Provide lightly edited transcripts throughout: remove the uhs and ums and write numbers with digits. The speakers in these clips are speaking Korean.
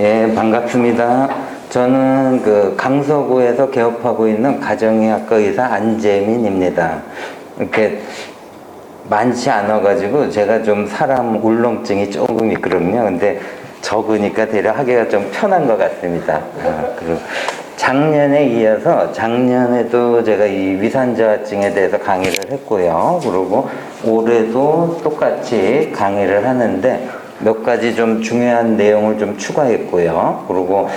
예, 반갑습니다. 저는 그 강서구에서 개업하고 있는 가정의학과 의사 안재민입니다. 이렇게 많지 않아가지고 제가 좀 사람 울렁증이 조금 있거든요. 근데 적으니까 대략 하기가 좀 편한 것 같습니다. 그리고 작년에 이어서 작년에도 제가 이 위산저하증에 대해서 강의를 했고요. 그리고 올해도 똑같이 강의를 하는데 몇 가지 좀 중요한 내용을 좀 추가했고요. 그리고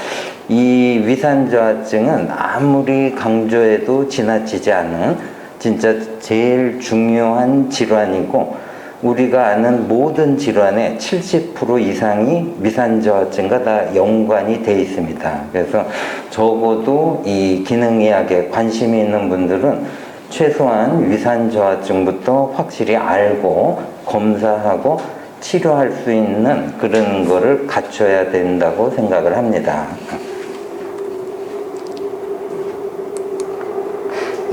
이 위산저하증은 아무리 강조해도 지나치지 않은 진짜 제일 중요한 질환이고, 우리가 아는 모든 질환의 70% 이상이 위산저하증과 다 연관이 돼 있습니다. 그래서 적어도 이 기능의학에 관심이 있는 분들은 최소한 위산저하증부터 확실히 알고 검사하고 치료할 수 있는 그런 거를 갖춰야 된다고 생각을 합니다.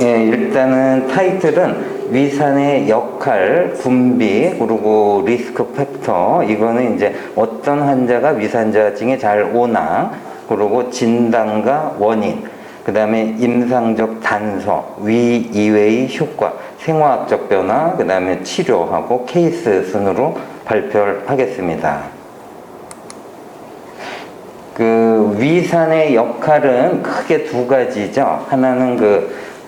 예, 일단은 타이틀은 위산의 역할, 분비, 그리고 리스크 팩터. 이거는 이제 어떤 환자가 위산저하증에 잘 오나, 그리고 진단과 원인, 그 다음에 임상적 단서, 위 이외의 효과, 생화학적 변화, 그 다음에 치료하고 케이스 순으로 발표를 하겠습니다. 그 위산의 역할은 크게 두 가지죠. 하나는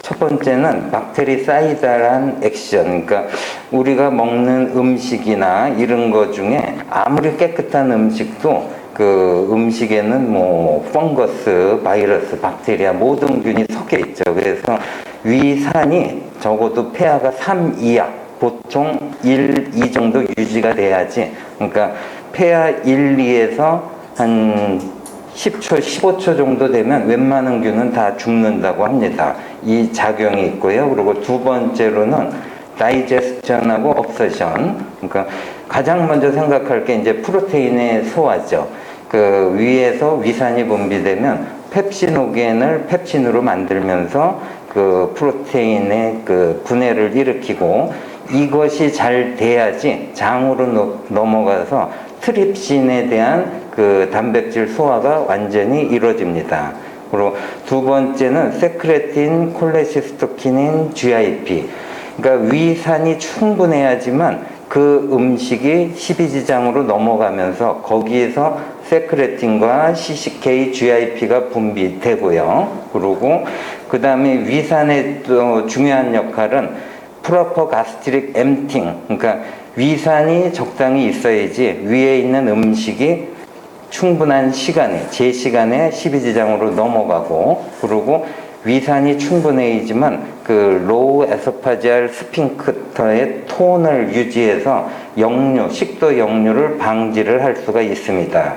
첫 번째는 박테리사이달한 액션, 그러니까 우리가 먹는 음식이나 이런 것 중에 아무리 깨끗한 음식도 그 음식에는 뭐 펑거스, 바이러스, 박테리아 모든 균이 섞여 있죠. 그래서 위산이 적어도 폐하가 3 이하, 보통 1, 2 정도 유지가 돼야지, 그러니까 폐하 1, 2에서 한 10초, 15초 정도 되면 웬만한 균은 다 죽는다고 합니다. 이 작용이 있고요. 그리고 두 번째로는 다이제스션하고 업서션. 그러니까 가장 먼저 생각할 게 이제 프로테인의 소화죠. 그 위에서 위산이 분비되면 펩시노겐을 펩신으로 만들면서 그 프로테인의 그 분해를 일으키고, 이것이 잘 돼야지 장으로 넘어가서 트립신에 대한 그 단백질 소화가 완전히 이루어집니다. 그리고 두 번째는 세크레틴, 콜레시스토키닌, GIP. 그러니까 위산이 충분해야지만 그 음식이 십이지장으로 넘어가면서 거기에서 세크레틴과 CCK, GIP가 분비되고요. 그리고 그 다음에 위산의 또 중요한 역할은 프로퍼 가스트릭 엠팅, 그러니까 위산이 적당히 있어야지 위에 있는 음식이 충분한 시간에, 제 시간에 십이지장으로 넘어가고, 그리고 위산이 충분해야지만 그 로우 에소파지알 스핑크터의 톤을 유지해서 역류, 식도 역류를 방지를 할 수가 있습니다.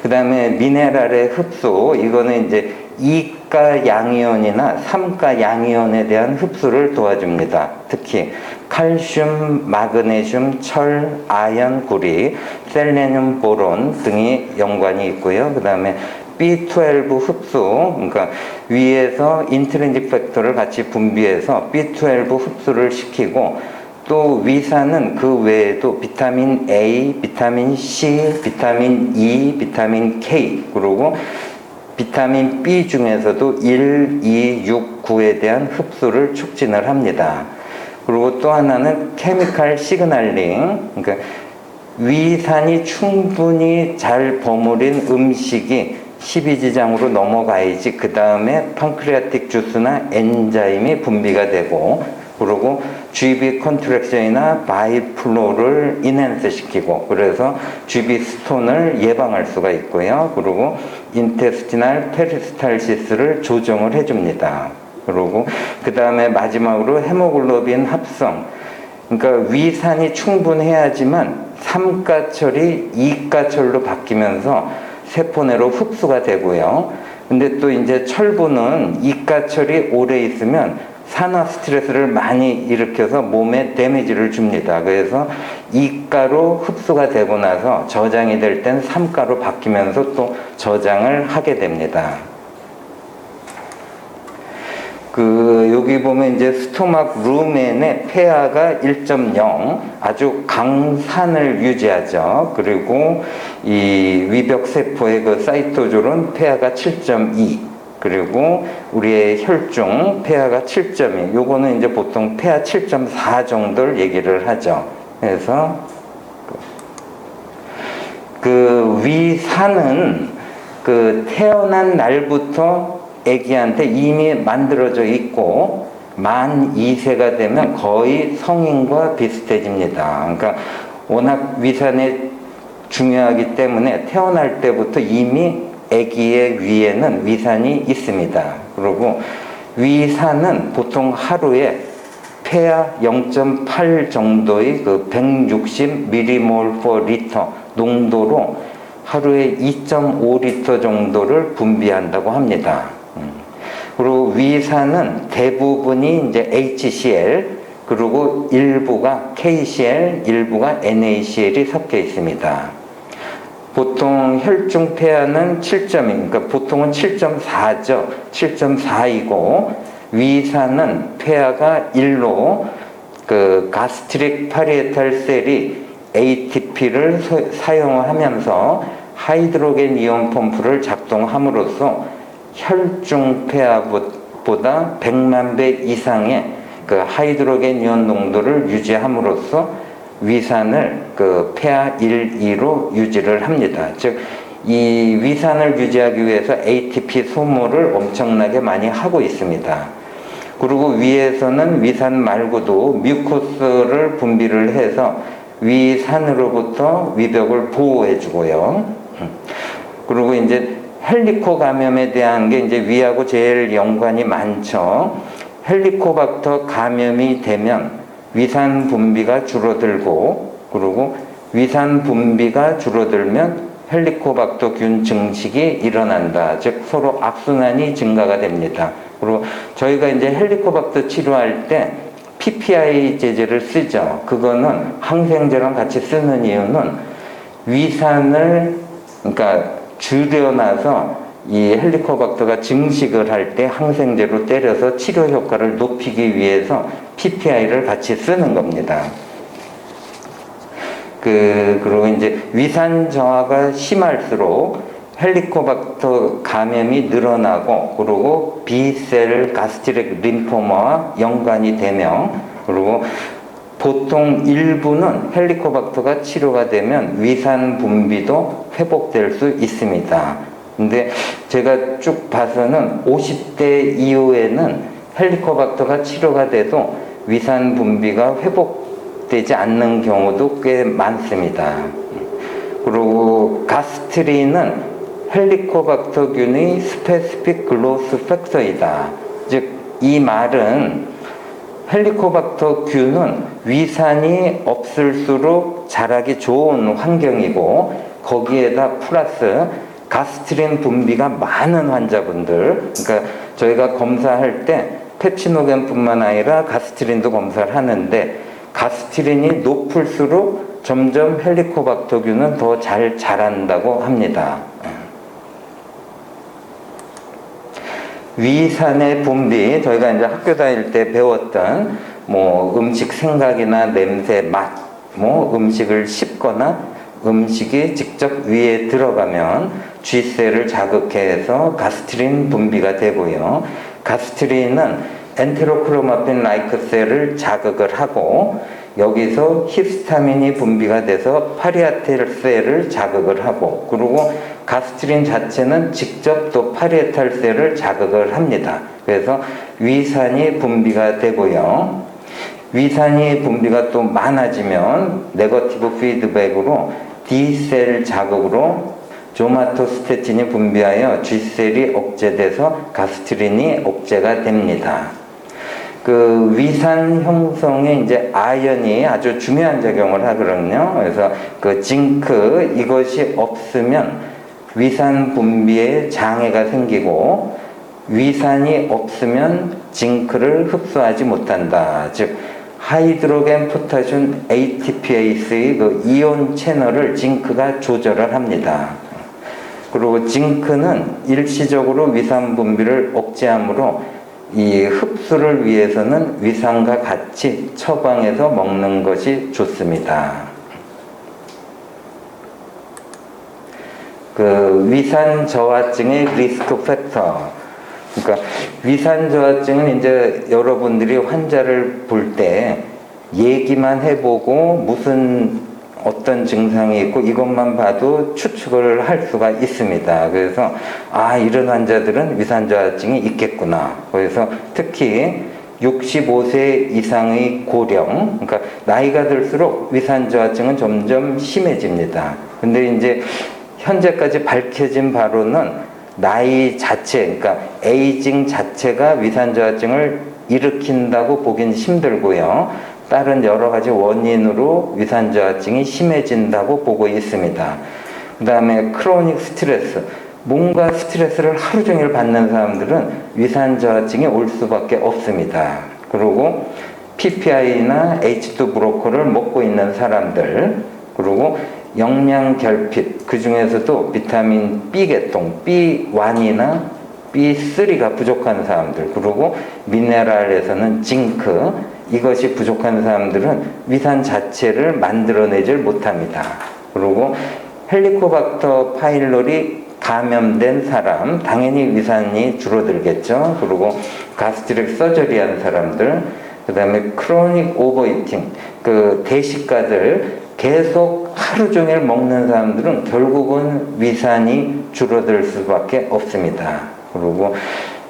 그 다음에 미네랄의 흡수, 이거는 이제 2가 양이온이나 3가 양이온에 대한 흡수를 도와줍니다. 특히 칼슘, 마그네슘, 철, 아연, 구리, 셀레늄, 보론 등이 연관이 있고요. 그 다음에 B12 흡수, 그러니까 위에서 인트린직 팩터를 같이 분비해서 B12 흡수를 시키고, 또 위산은 그 외에도 비타민 A, 비타민 C, 비타민 E, 비타민 K, 그리고 비타민 B 중에서도 1, 2, 6, 9에 대한 흡수를 촉진을 합니다. 그리고 또 하나는 케미칼 시그널링, 그러니까 위산이 충분히 잘 버무린 음식이 십이지장으로 넘어가야지 그 다음에 판크레아틱 주스나 엔자임이 분비가 되고, 그리고 GB 컨트랙션이나 바이플로를 인핸스 시키고, 그래서 GB 스톤을 예방할 수가 있고요. 그리고 인테스티널 페리스탈시스를 조정을 해줍니다. 그리고 그 다음에 마지막으로 헤모글로빈 합성, 그러니까 위산이 충분해야지만 3가철이 2가철로 바뀌면서 세포 내로 흡수가 되고요. 근데 또 이제 철분은 2가철이 오래 있으면 산화 스트레스를 많이 일으켜서 몸에 데미지를 줍니다. 그래서 2가로 흡수가 되고 나서 저장이 될 땐 3가로 바뀌면서 또 저장을 하게 됩니다. 여기 보면 이제 스토막 루멘의 폐하가 1.0 아주 강산을 유지하죠. 그리고 이 위벽세포의 그 사이토졸은 폐하가 7.2 그리고 우리의 혈중 폐하가 7.2 요거는 이제 보통 폐하 7.4 정도를 얘기를 하죠. 그래서 그 위산은 그 태어난 날부터 아기한테 이미 만들어져 있고 만 2세가 되면 거의 성인과 비슷해집니다. 그러니까 워낙 위산이 중요하기 때문에 태어날 때부터 이미 아기의 위에는 위산이 있습니다. 그리고 위산은 보통 하루에 폐하 0.8 정도의 그 160mol/L 농도로 하루에 2.5리터 정도를 분비한다고 합니다. 그리고 위산은 대부분이 이제 HCl, 그리고 일부가 KCl, 일부가 NaCl이 섞여 있습니다. 보통 혈중 폐하는 7.2, 그러니까 보통은 7.4죠. 7.4이고, 위산은 폐하가 1로 그 가스트릭 파리에탈 셀이 ATP를 사용하면서 하이드로겐 이온 펌프를 작동함으로써 혈중 폐하보다 100만 배 이상의 그 하이드로겐 이온 농도를 유지함으로써 위산을 그 폐하 1, 2로 유지를 합니다. 즉, 이 위산을 유지하기 위해서 ATP 소모를 엄청나게 많이 하고 있습니다. 그리고 위에서는 위산 말고도 뮤코스를 분비를 해서 위산으로부터 위벽을 보호해 주고요. 그리고 이제 헬리코 감염에 대한 게 이제 위하고 제일 연관이 많죠. 헬리코박터 감염이 되면 위산 분비가 줄어들고, 그리고 위산 분비가 줄어들면 헬리코박터균 증식이 일어난다. 즉 서로 악순환이 증가가 됩니다. 그리고 저희가 이제 헬리코박터 치료할 때 PPI 제제를 쓰죠. 그거는 항생제랑 같이 쓰는 이유는 위산을 그러니까 줄여놔서 이 헬리코박터가 증식을 할 때 항생제로 때려서 치료 효과를 높이기 위해서 PPI를 같이 쓰는 겁니다. 그리고 이제 위산 저하가 심할수록 헬리코박터 감염이 늘어나고, 그리고 B셀 가스트릭 림포마와 연관이 되며, 그리고 보통 일부는 헬리코박터가 치료가 되면 위산 분비도 회복될 수 있습니다. 근데 제가 쭉 봐서는 50대 이후에는 헬리코박터가 치료가 돼도 위산 분비가 회복되지 않는 경우도 꽤 많습니다. 그리고 가스트린은 헬리코박터균의 스페시픽 글로스 팩터이다. 즉, 이 말은 헬리코박터균은 위산이 없을수록 자라기 좋은 환경이고, 거기에다 플러스 가스트린 분비가 많은 환자분들, 그러니까 저희가 검사할 때 펩시노겐뿐만 아니라 가스트린도 검사를 하는데, 가스트린이 높을수록 점점 헬리코박터균은 더 잘 자란다고 합니다. 위산의 분비, 저희가 이제 학교 다닐 때 배웠던 뭐 음식 생각이나 냄새, 맛, 뭐 음식을 씹거나 음식이 직접 위에 들어가면 G셀을 자극해서 가스트린 분비가 되고요. 가스트린은 엔테로크로마핀 라이크 셀을 자극을 하고, 여기서 히스타민이 분비가 돼서 파리에탈 셀을 자극을 하고, 그리고 가스트린 자체는 직접 또 파리에탈 셀을 자극을 합니다. 그래서 위산이 분비가 되고요. 위산이 분비가 또 많아지면 네거티브 피드백으로 D셀 자극으로 조마토스테틴이 분비하여 G셀이 억제돼서 가스트린이 억제가 됩니다. 그 위산 형성에 이제 아연이 아주 중요한 작용을 하거든요. 그래서 그 징크, 이것이 없으면 위산 분비에 장애가 생기고, 위산이 없으면 징크를 흡수하지 못한다. 즉, 하이드로겐 포타슘 ATPase의 그 이온 채널을 징크가 조절을 합니다. 그리고 징크는 일시적으로 위산 분비를 억제하므로 이 흡수를 위해서는 위산과 같이 처방해서 먹는 것이 좋습니다. 그 위산 저하증의 리스크 팩터. 그러니까 위산 저하증은 이제 여러분들이 환자를 볼 때 얘기만 해보고 무슨 어떤 증상이 있고 이것만 봐도 추측을 할 수가 있습니다. 그래서 이런 환자들은 위산 저하증이 있겠구나. 그래서 특히 65세 이상의 고령, 그러니까 나이가 들수록 위산 저하증은 점점 심해집니다. 근데 이제 현재까지 밝혀진 바로는 나이 자체, 그러니까 에이징 자체가 위산 저하증을 일으킨다고 보긴 힘들고요. 다른 여러 가지 원인으로 위산 저하증이 심해진다고 보고 있습니다. 그 다음에 크로닉 스트레스, 뭔가 스트레스를 하루 종일 받는 사람들은 위산 저하증이 올 수밖에 없습니다. 그리고 PPI나 H2 브로커를 먹고 있는 사람들, 그리고 영양 결핍, 그 중에서도 비타민 B계통, B1이나 B3가 부족한 사람들, 그리고 미네랄에서는 징크, 이것이 부족한 사람들은 위산 자체를 만들어내질 못합니다. 그리고 헬리코박터 파일로리 감염된 사람, 당연히 위산이 줄어들겠죠. 그리고 가스트릭 서저리한 사람들, 그 다음에 크로닉 오버이팅, 그 대식가들 계속 하루 종일 먹는 사람들은 결국은 위산이 줄어들 수밖에 없습니다. 그리고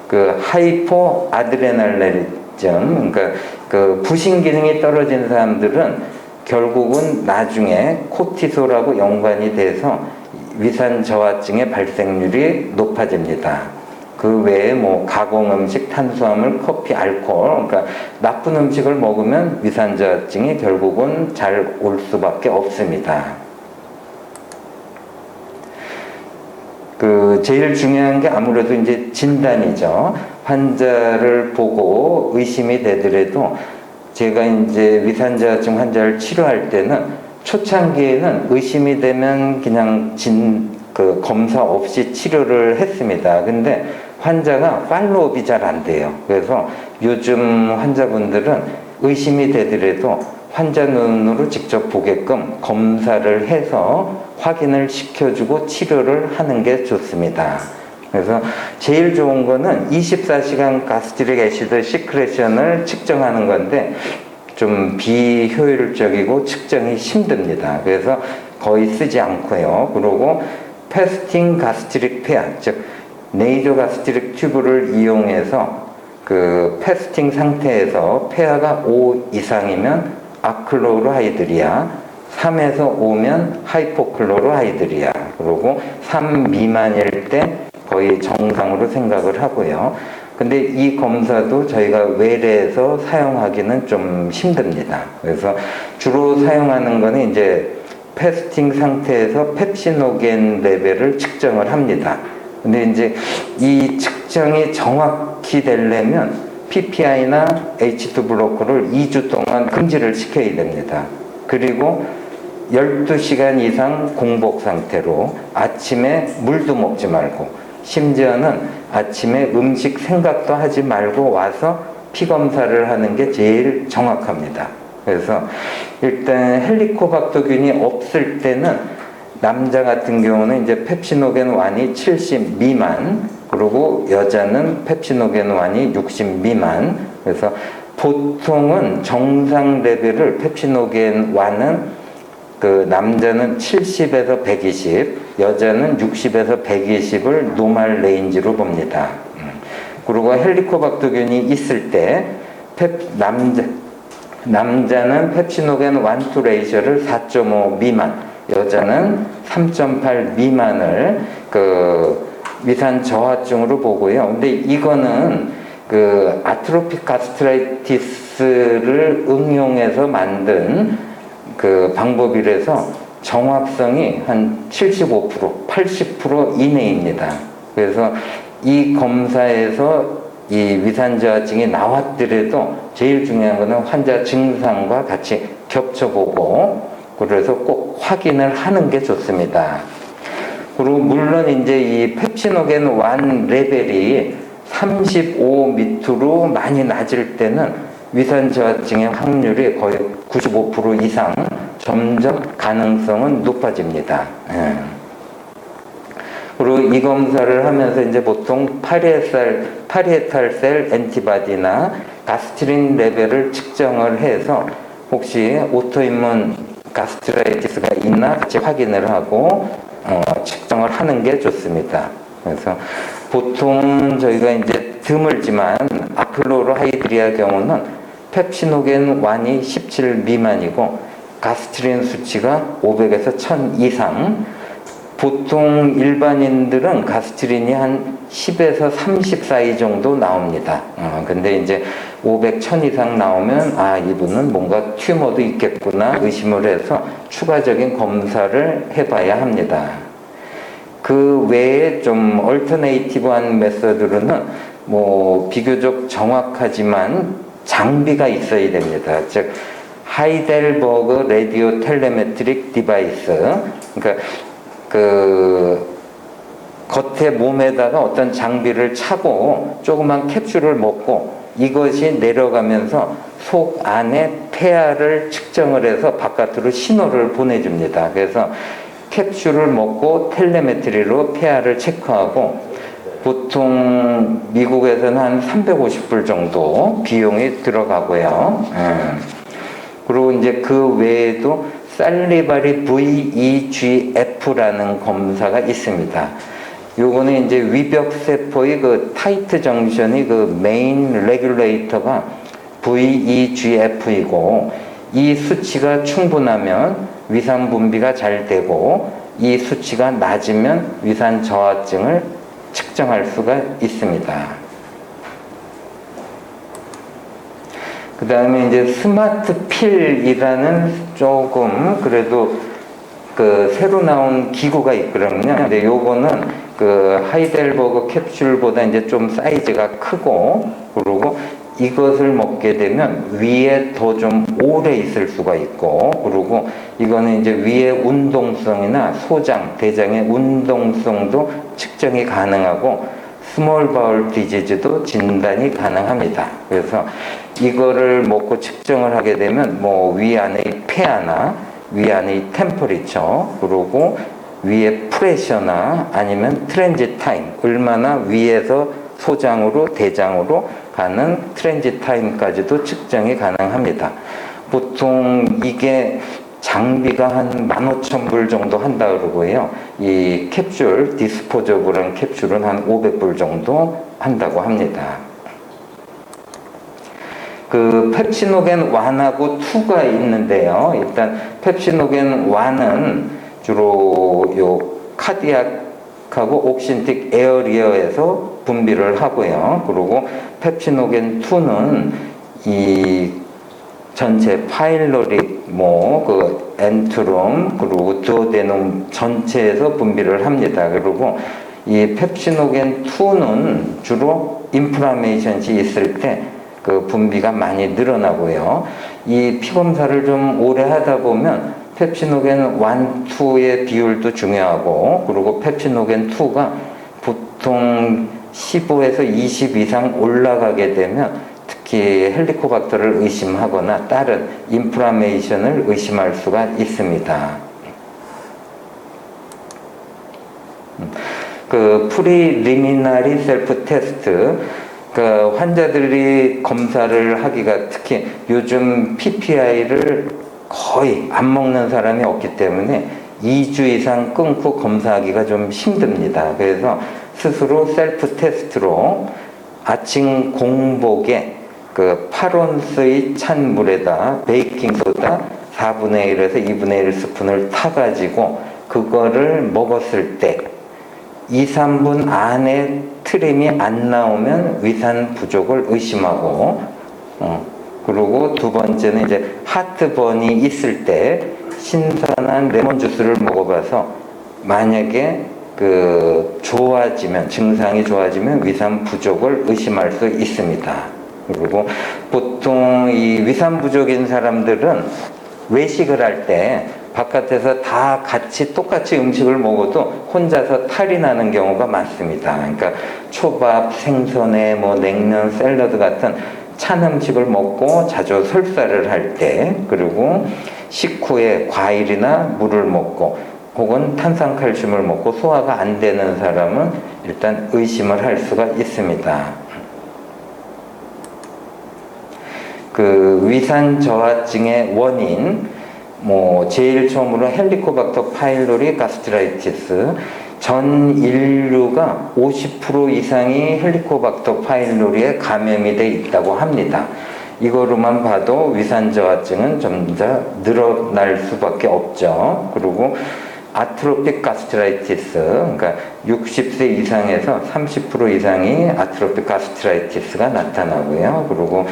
그 하이포 아드레날레리즘, 그러니까 그 부신 기능이 떨어진 사람들은 결국은 나중에 코티솔하고 연관이 돼서 위산 저하증의 발생률이 높아집니다. 그 외에 뭐 가공 음식, 탄수화물, 커피, 알코올, 그러니까 나쁜 음식을 먹으면 위산 저하증이 결국은 잘 올 수밖에 없습니다. 그 제일 중요한 게 아무래도 이제 진단이죠. 환자를 보고 의심이 되더라도 제가 이제 위산 저하증 환자를 치료할 때는 초창기에는 의심이 되면 그냥 검사 없이 치료를 했습니다. 근데 환자가 팔로업이 잘 안 돼요. 그래서 요즘 환자분들은 의심이 되더라도 환자 눈으로 직접 보게끔 검사를 해서 확인을 시켜주고 치료를 하는 게 좋습니다. 그래서 제일 좋은 거는 24시간 가스트릭 애시드 시크레션을 측정하는 건데 좀 비효율적이고 측정이 힘듭니다. 그래서 거의 쓰지 않고요. 그리고 패스팅 가스트릭 폐하, 즉 네이저 가스트릭 튜브를 이용해서 그 패스팅 상태에서 폐하가 5 이상이면 아클로로하이드리아, 3에서 5면 하이포클로로하이드리아, 그리고 3 미만일 때 거의 정상으로 생각을 하고요. 근데 이 검사도 저희가 외래에서 사용하기는 좀 힘듭니다. 그래서 주로 사용하는 거는 이제 패스팅 상태에서 펩시노겐 레벨을 측정을 합니다. 근데 이제 이 측정이 정확히 되려면 PPI나 H2 블로커를 2주 동안 금지를 시켜야 됩니다. 그리고 12시간 이상 공복 상태로 아침에 물도 먹지 말고, 심지어는 아침에 음식 생각도 하지 말고 와서 피 검사를 하는 게 제일 정확합니다. 그래서 일단 헬리코박터균이 없을 때는 남자 같은 경우는 이제 펩시노겐 1이 70 미만, 그리고 여자는 펩시노겐 1이 60 미만. 그래서 보통은 정상 레벨을 펩시노겐 1은 그 남자는 70에서 120, 여자는 60에서 120을 노멀 레인지로 봅니다. 그리고 헬리코박터균이 있을 때 남자는 펩시노겐 1-2 레이셔를 4.5 미만, 여자는 3.8 미만을 그 위산 저하증으로 보고요. 근데 이거는 그 아트로픽 가스트라이티스를 응용해서 만든 그 방법이라서 정확성이 한 75%, 80% 이내입니다. 그래서 이 검사에서 이 위산 저하증이 나왔더라도 제일 중요한 거는 환자 증상과 같이 겹쳐보고, 그래서 꼭 확인을 하는 게 좋습니다. 그리고 물론 이제 이 펩시노겐 1 레벨이 35 밑으로 많이 낮을 때는 위산 저하증의 확률이 거의 95% 이상 점점 가능성은 높아집니다. 예. 그리고 이 검사를 하면서 이제 보통 파리에탈셀 엔티바디나 가스트린 레벨을 측정을 해서 혹시 오토임문 가스트라이티스가 있나 같이 확인을 하고 측정을 하는 게 좋습니다. 그래서 보통 저희가 이제 드물지만 아플로로하이드리아 경우는 펩시노겐 1이 17 미만이고 가스트린 수치가 500에서 1000 이상, 보통 일반인들은 가스트린이 한 10에서 30 사이 정도 나옵니다. 근데 이제 500, 1000 이상 나오면 이분은 뭔가 튜머도 있겠구나 의심을 해서 추가적인 검사를 해봐야 합니다. 그 외에 좀 얼터네이티브한 메서드로는 뭐 비교적 정확하지만 장비가 있어야 됩니다. 즉 하이델버그 라디오 텔레메트릭 디바이스, 그러니까 그 겉에 몸에다가 어떤 장비를 차고 조그만 캡슐을 먹고 이것이 내려가면서 속 안에 폐하를 측정을 해서 바깥으로 신호를 보내줍니다. 그래서 캡슐을 먹고 텔레메트리로 폐하를 체크하고 보통 미국에서는 한 350불 정도 비용이 들어가고요. 그리고 이제 그 외에도 살리바리 VEGF라는 검사가 있습니다. 요거는 이제 위벽세포의 그 타이트 정션이 그 메인 레귤레이터가 VEGF이고 이 수치가 충분하면 위산 분비가 잘 되고 이 수치가 낮으면 위산 저하증을 측정할 수가 있습니다. 그 다음에 이제 스마트 필이라는 조금 그래도 그 새로 나온 기구가 있거든요. 근데 요거는 그 하이델버그 캡슐보다 이제 좀 사이즈가 크고, 그리고 이것을 먹게 되면 위에 더 좀 오래 있을 수가 있고, 그리고 이거는 이제 위의 운동성이나 소장, 대장의 운동성도 측정이 가능하고 스몰 바울 디지즈도 진단이 가능합니다. 그래서 이거를 먹고 측정을 하게 되면 뭐 위 안의 폐하나 위 안의 템퍼리처, 그리고 위의 프레셔나 아니면 트랜짓 타임, 얼마나 위에서 소장으로 대장으로 가는 트랜짓 타임까지도 측정이 가능합니다. 보통 이게 장비가 한 15,000불 정도 한다 그러고요. 이 캡슐, 디스포저블한 캡슐은 한 500불 정도 한다고 합니다. 그 펩시노겐 1하고 2가 있는데요. 일단 펩시노겐 1은 주로 요 카디악하고 옥신틱 에어리어에서 분비를 하고요. 그리고 펩시노겐 2는 이 전체 파일로릭, 그 엔트롬, 그리고 두오데놈 전체에서 분비를 합니다. 그리고 이 펩시노겐 2는 주로 인플라메이션이 있을 때 그 분비가 많이 늘어나고요. 이 피검사를 좀 오래 하다 보면 펩시노겐 1, 2의 비율도 중요하고, 그리고 펩시노겐 2가 보통 15에서 20 이상 올라가게 되면 특히 헬리코박터를 의심하거나 다른 인플라메이션을 의심할 수가 있습니다. 그 프리리미나리 셀프 테스트, 그 환자들이 검사를 하기가 특히 요즘 PPI를 거의 안 먹는 사람이 없기 때문에 2주 이상 끊고 검사하기가 좀 힘듭니다. 그래서 스스로 셀프 테스트로 아침 공복에 그 8온스의 찬 물에다 베이킹소다 4분의 1에서 2분의 1 스푼을 타가지고 그거를 먹었을 때 2, 3분 안에 트림이 안 나오면 위산 부족을 의심하고, 그리고 두 번째는 이제 하트번이 있을 때 신선한 레몬 주스를 먹어봐서 만약에 그 좋아지면, 증상이 좋아지면 위산 부족을 의심할 수 있습니다. 그리고 보통 이 위산 부족인 사람들은 외식을 할 때 바깥에서 다 같이 똑같이 음식을 먹어도 혼자서 탈이 나는 경우가 많습니다. 그러니까 초밥, 생선회, 뭐 냉면, 샐러드 같은 찬 음식을 먹고 자주 설사를 할 때, 그리고 식후에 과일이나 물을 먹고 혹은 탄산칼슘을 먹고 소화가 안 되는 사람은 일단 의심을 할 수가 있습니다. 그 위산 저하증의 원인, 뭐 제일 처음으로 헬리코박터 파일로리 가스트라이티스, 전 인류가 50% 이상이 헬리코박터 파일로리에 감염이 돼 있다고 합니다. 이거로만 봐도 위산 저하증은 좀 더 늘어날 수밖에 없죠. 그리고 아트로픽 가스트라이티스, 그러니까 60세 이상에서 30% 이상이 아트로픽 가스트라이티스가 나타나고요. 그리고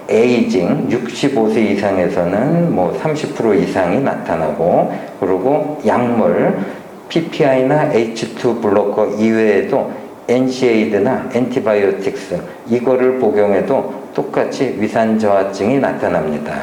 에이징, 65세 이상에서는 뭐 30% 이상이 나타나고, 그리고 약물, PPI나 H2 블로커 이외에도 NSAID나 엔티바이오틱스, 이거를 복용해도 똑같이 위산 저하증이 나타납니다.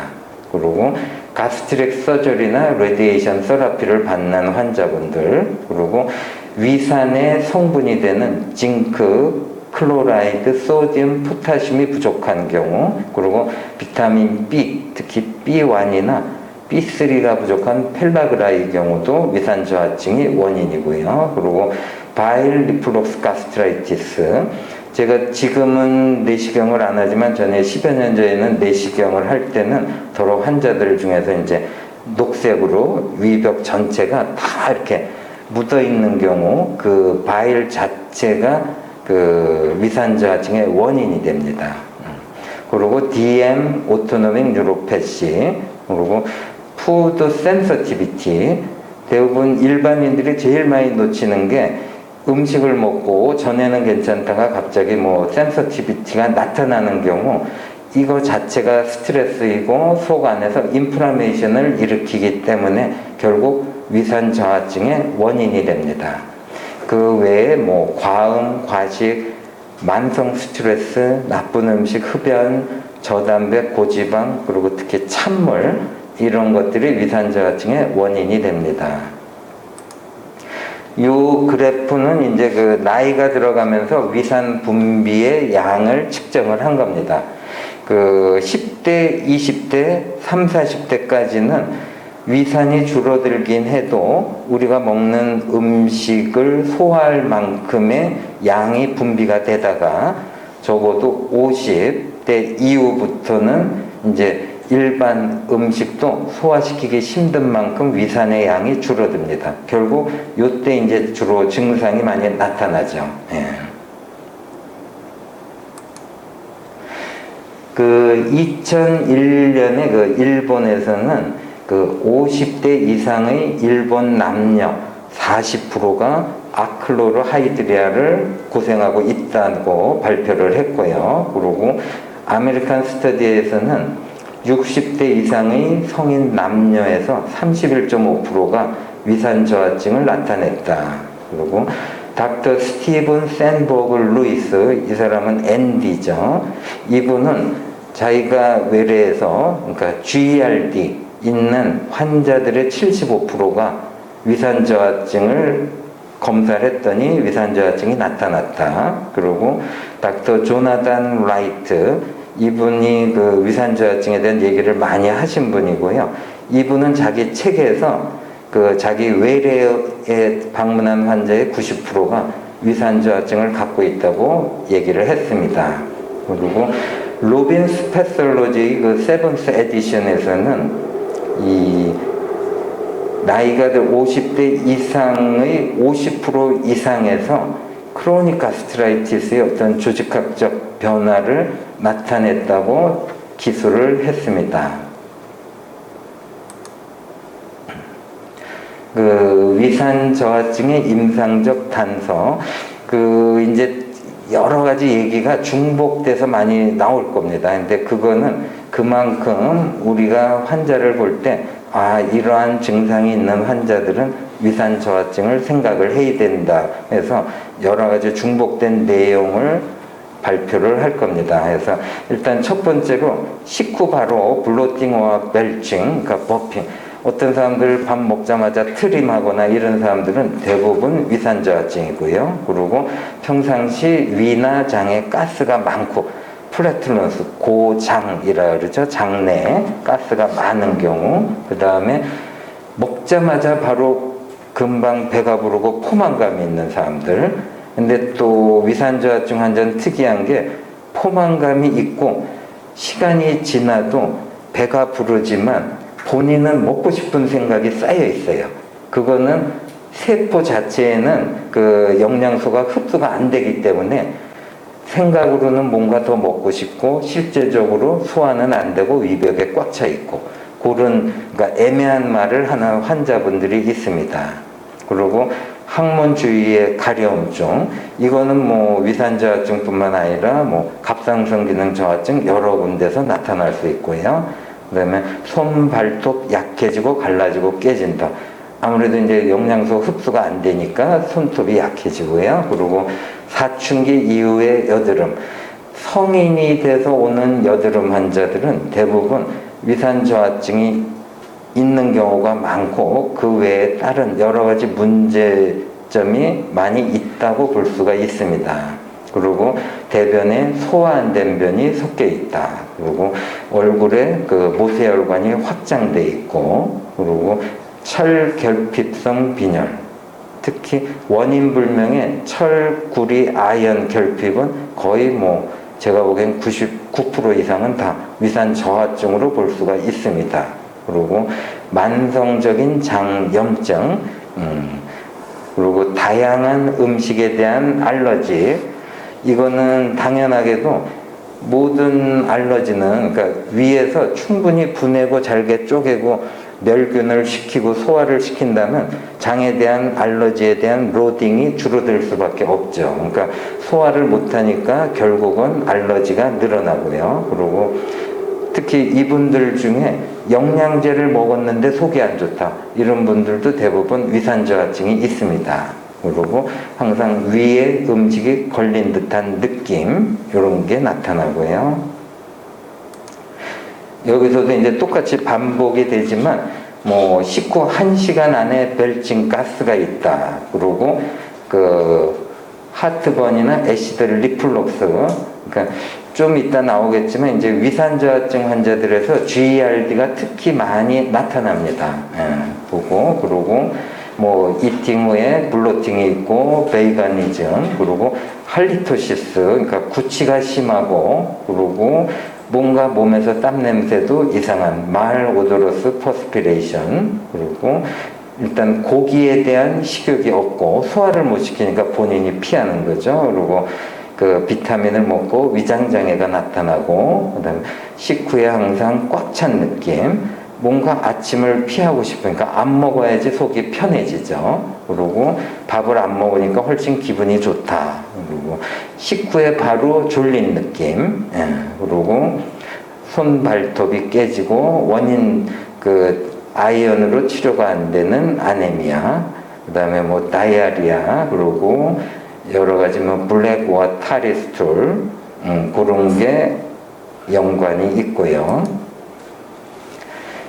그리고 가스트릭 서저리나 레디에이션 세라피를 받는 환자분들, 그리고 위산의 성분이 되는 징크, 클로라이드, 소디움, 포타슘이 부족한 경우, 그리고 비타민 B, 특히 B1이나 B3가 부족한 펠라그라의 경우도 위산 저하증이 원인이고요. 그리고 바일 리플록스 가스트라이티스, 제가 지금은 내시경을 안 하지만 전에 10여 년 전에는 내시경을 할 때는 더러 환자들 중에서 이제 녹색으로 위벽 전체가 다 이렇게 묻어 있는 경우, 그 바일 자체가 그 위산 저하증의 원인이 됩니다. 그리고 DM, 오토노믹 뉴로패시, 그리고 푸드 센서티비티, 대부분 일반인들이 제일 많이 놓치는 게 음식을 먹고 전에는 괜찮다가 갑자기 뭐 센서티비티가 나타나는 경우, 이거 자체가 스트레스이고 속 안에서 인플라메이션을 일으키기 때문에 결국 위산 저하증의 원인이 됩니다. 그 외에 뭐 과음, 과식, 만성 스트레스, 나쁜 음식, 흡연, 저담배, 고지방, 그리고 특히 찬물, 이런 것들이 위산 저하증의 원인이 됩니다. 이 그래프는 이제 그 나이가 들어가면서 위산 분비의 양을 측정을 한 겁니다. 그 10대, 20대, 30, 40대까지는 위산이 줄어들긴 해도 우리가 먹는 음식을 소화할 만큼의 양이 분비가 되다가 적어도 50대 이후부터는 이제 일반 음식도 소화시키기 힘든 만큼 위산의 양이 줄어듭니다. 결국 이때 이제 주로 증상이 많이 나타나죠. 예. 그 2001년에 그 일본에서는 그 50대 이상의 일본 남녀 40%가 아클로르 하이드리아를 고생하고 있다고 발표를 했고요. 그리고 아메리칸 스터디에서는 60대 이상의 성인 남녀에서 31.5%가 위산 저하증을 나타냈다. 그리고 닥터 스티븐 샌버그 루이스, 이 사람은 ND죠. 이분은 자기가 외래에서, 그러니까 GERD 있는 환자들의 75%가 위산 저하증을 검사를 했더니 위산 저하증이 나타났다. 그리고 닥터 조나단 라이트, 이분이 그 위산 저하증에 대한 얘기를 많이 하신 분이고요. 이분은 자기 책에서 그 자기 외래에 방문한 환자의 90%가 위산 저하증을 갖고 있다고 얘기를 했습니다. 그리고 로빈스 패솔로지 그 세븐스 에디션에서는 이 나이가 들 50대 이상의 50% 이상에서 크로닉 가스트라이티스의 어떤 조직학적 변화를 나타냈다고 기술을 했습니다. 그 위산 저하증의 임상적 단서, 그 이제 여러 가지 얘기가 중복돼서 많이 나올 겁니다. 근데 그거는 그만큼 우리가 환자를 볼 때, 아, 이러한 증상이 있는 환자들은 위산 저하증을 생각을 해야 된다 해서 여러 가지 중복된 내용을 발표를 할 겁니다. 그래서 일단 첫 번째로 식후 바로 블로팅과 벨칭, 그러니까 버핑. 어떤 사람들 밥 먹자마자 트림하거나 이런 사람들은 대부분 위산저하증이고요. 그리고 평상시 위나 장에 가스가 많고 플래투런스, 고장이라 그러죠. 장내에 가스가 많은 경우. 그 다음에 먹자마자 바로 금방 배가 부르고 포만감이 있는 사람들. 근데 또 위산저하증 환자는 특이한 게 포만감이 있고 시간이 지나도 배가 부르지만 본인은 먹고 싶은 생각이 쌓여 있어요. 그거는 세포 자체에는 그 영양소가 흡수가 안 되기 때문에 생각으로는 뭔가 더 먹고 싶고 실제적으로 소화는 안 되고 위벽에 꽉 차 있고 그런 그러니까 애매한 말을 하는 환자분들이 있습니다. 그리고 항문 주위의 가려움증, 이거는 뭐 위산저하증뿐만 아니라 뭐 갑상선 기능 저하증 여러 군데서 나타날 수 있고요. 그다음에 손, 발톱 약해지고 갈라지고 깨진다. 아무래도 이제 영양소 흡수가 안 되니까 손톱이 약해지고요. 그리고 사춘기 이후의 여드름, 성인이 돼서 오는 여드름 환자들은 대부분 위산저하증이 있는 경우가 많고 그 외에 다른 여러 가지 문제점이 많이 있다고 볼 수가 있습니다. 그리고 대변에 소화 안 된 변이 섞여 있다. 그리고 얼굴에 그 모세혈관이 확장돼 있고, 그리고 철결핍성 빈혈, 특히 원인 불명의 철구리 아연 결핍은 거의 뭐 제가 보기엔 99% 이상은 다 위산 저하증으로 볼 수가 있습니다. 그리고 만성적인 장염증, 그리고 다양한 음식에 대한 알러지, 이거는 당연하게도 모든 알러지는 그러니까 위에서 충분히 분해고 잘게 쪼개고 멸균을 시키고 소화를 시킨다면 장에 대한 알러지에 대한 로딩이 줄어들 수밖에 없죠. 그러니까 소화를 못하니까 결국은 알러지가 늘어나고요. 그리고 특히 이분들 중에 영양제를 먹었는데 속이 안 좋다, 이런 분들도 대부분 위산저하증이 있습니다. 그리고 항상 위에 음식이 걸린 듯한 느낌, 이런 게 나타나고요. 여기서도 이제 똑같이 반복이 되지만 뭐 식후 1시간 안에 벨친 가스가 있다. 그리고 그 하트번이나 애시드 리플럭스, 그러니까 좀 이따 나오겠지만 이제 위산저하증 환자들에서 GERD가 특히 많이 나타납니다. 보고, 그리고 뭐 이팅 후에 블로팅이 있고 베이가니즘, 그리고 할리토시스, 그러니까 구취가 심하고, 그리고 뭔가 몸에서 땀 냄새도 이상한 말오도로스 퍼스피레이션, 그리고 일단 고기에 대한 식욕이 없고 소화를 못 시키니까 본인이 피하는 거죠. 그리고 그 비타민을 먹고 위장장애가 나타나고, 그다음에 식후에 항상 꽉 찬 느낌, 뭔가 아침을 피하고 싶으니까 안 먹어야지 속이 편해지죠. 그리고 밥을 안 먹으니까 훨씬 기분이 좋다. 그리고 식후에 바로 졸린 느낌, 그리고 손 발톱이 깨지고 원인 그 아이언으로 치료가 안 되는 아네미아, 그 다음에 뭐 다이아리아, 그리고 여러 가지 뭐 블랙와 타리스툴, 그런 게 연관이 있고요.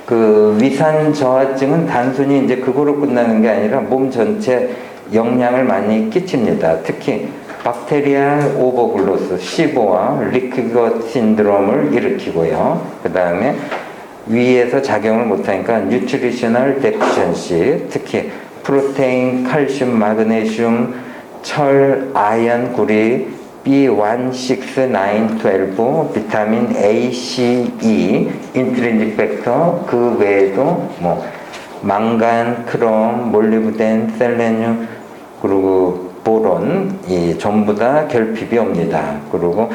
그 위산 저하증은 단순히 이제 그거로 끝나는 게 아니라 몸 전체 영향을 많이 끼칩니다. 특히 박테리아 오버글로스, 시보와 리크거 신드롬을 일으키고요. 그 다음에 위에서 작용을 못하니까 뉴트리셔널 데피션시, 특히 프로테인, 칼슘, 마그네슘, 철, 아연, 구리, B1, 6, 9, 12, 비타민 A, C, E, 인트린식 팩터, 그 외에도 뭐 망간, 크롬, 몰리브덴, 셀레늄, 그리고 보론, 이 전부 다 결핍이 옵니다. 그리고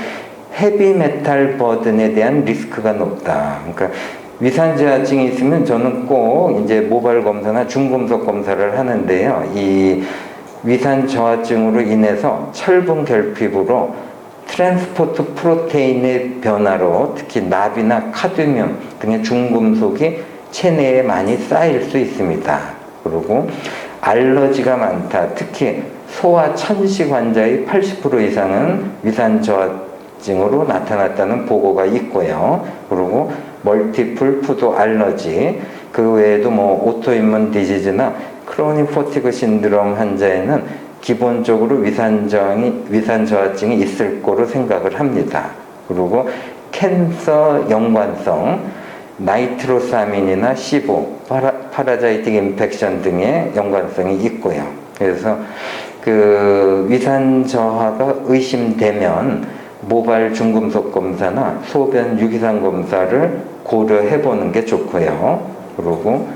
헤비메탈 버든에 대한 리스크가 높다. 그러니까 위산저하증이 있으면 저는 꼭 이제 모발 검사나 중금속 검사를 하는데요. 이 위산 저하증으로 인해서 철분 결핍으로 트랜스포트 프로테인의 변화로 특히 납이나 카드뮴 등의 중금속이 체내에 많이 쌓일 수 있습니다. 그리고 알러지가 많다. 특히 소아 천식 환자의 80% 이상은 위산 저하증으로 나타났다는 보고가 있고요. 그리고 멀티플 푸드 알러지, 그 외에도 뭐 오토임문 디지즈나 크로닉 포티그 신드롬 환자에는 기본적으로 위산 저하증이 있을 거로 생각을 합니다. 그리고 캔서 연관성 나이트로사민이나 시보, 파라자이틱 인펙션 등의 연관성이 있고요. 그래서 그 위산 저하가 의심되면 모발 중금속 검사나 소변 유기산 검사를 고려해 보는 게 좋고요. 그리고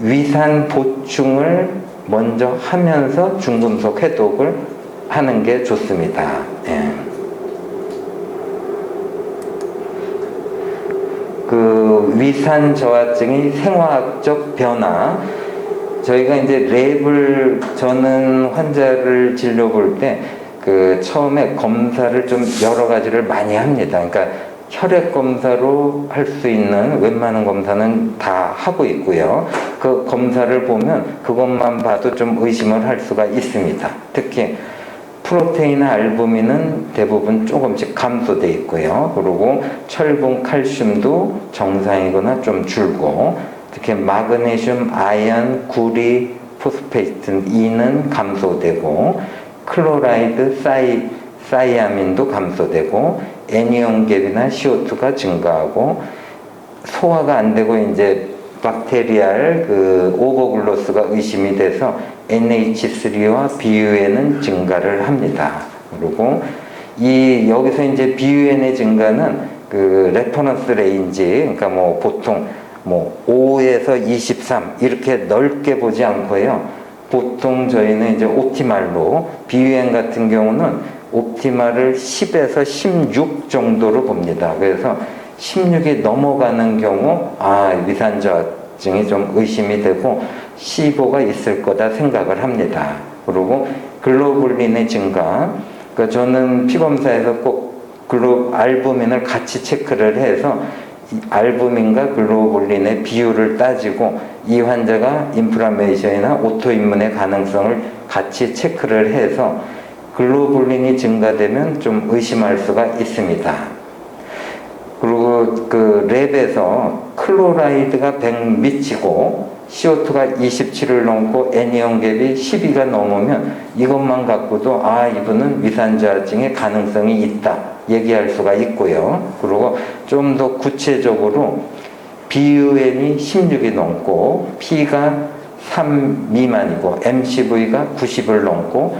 위산 보충을 먼저 하면서 중금속 해독을 하는 게 좋습니다. 예. 그 위산 저하증의 생화학적 변화, 저희가 이제 랩을, 저는 환자를 진료 볼 때 그 처음에 검사를 좀 여러 가지를 많이 합니다. 그러니까 혈액 검사로 할 수 있는 웬만한 검사는 다 하고 있고요. 그 검사를 보면 그것만 봐도 좀 의심을 할 수가 있습니다. 특히 프로테인이나 알부민은 대부분 조금씩 감소돼 있고요. 그리고 철분, 칼슘도 정상이거나 좀 줄고, 특히 마그네슘, 아연, 구리, 포스페이트 E는 감소되고, 클로라이드, 사이아민도 감소되고, 애니온갭이나 CO2가 증가하고, 소화가 안 되고 이제 박테리알 그 오버글로스가 의심이 돼서 NH3와 BUN은 증가를 합니다. 그리고 여기서 이제 BUN의 증가는 그 레퍼런스 레인지, 그러니까 뭐 보통 뭐 5에서 23 이렇게 넓게 보지 않고요. 보통 저희는 이제 옵티말로, BUN 같은 경우는 옵티말을 10에서 16 정도로 봅니다. 그래서 16이 넘어가는 경우 위산 저하증이 좀 의심이 되고 시보가 있을 거다 생각을 합니다. 그리고 글로불린의 증가, 그러니까 저는 피검사에서 꼭 알부민을 같이 체크를 해서 알부민과 글로불린의 비율을 따지고 이 환자가 인플라메이션이나 오토임문의 가능성을 같이 체크를 해서 글로불린이 증가되면 좀 의심할 수가 있습니다. 그리고 그 랩에서 클로라이드가 100 미치고 CO2가 27을 넘고 애니온갭이 12가 넘으면 이것만 갖고도 이분은 위산 저하증의 가능성이 있다 얘기할 수가 있고요. 그리고 좀 더 구체적으로 BUN이 16이 넘고 P가 3 미만이고 MCV가 90을 넘고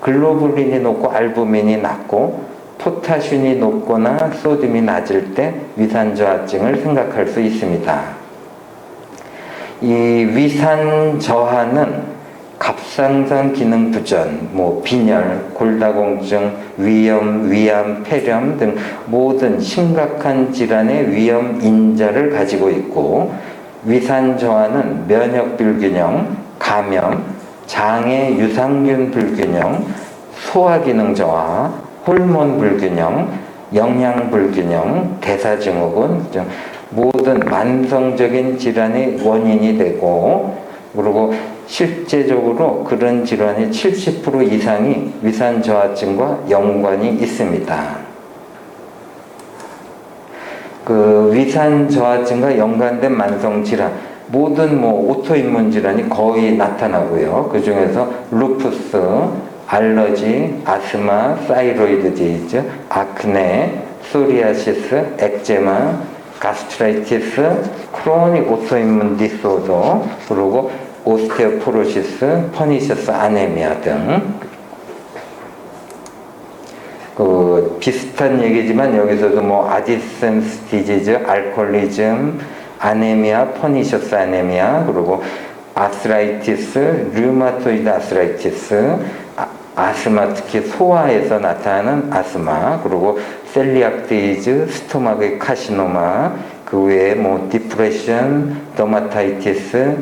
글로불린이 높고 알부민이 낮고 포타슘이 높거나 소듐이 낮을 때 위산 저하증을 생각할 수 있습니다. 이 위산 저하는 갑상선 기능 부전, 빈혈, 골다공증, 위염, 위암, 폐렴 등 모든 심각한 질환의 위험 인자를 가지고 있고, 위산 저하는 면역 불균형, 감염, 장애 유산균 불균형, 소화 기능 저하, 호르몬 불균형, 영양 불균형, 대사증후군 등 모든 만성적인 질환의 원인이 되고, 그리고 실제적으로 그런 질환의 70% 이상이 위산 저하증과 연관이 있습니다. 그 위산 저하증과 연관된 만성 질환, 모든 오토임문 질환이 거의 나타나고요. 그 중에서 루푸스, 알러지, 아스마, 사이로이드 디지즈, 아크네, 소리아시스, 액제마, 가스트라이티스, 크로닉 오토임문 디소더, 그리고 오스테오포로시스, 퍼니셔스 아네미아 등 그 비슷한 얘기지만 여기서도 아디센스 디지즈, 알코올리즘, 아네미아, 퍼니셔스 아네미아, 그리고 아스라이티스, 류마토이드 아스라이티스, 아스마, 특히 소아에서 나타나는 아스마, 그리고 셀리악 디지즈, 스토마크 카시노마, 그 외에 디프레션, 더마타이티스,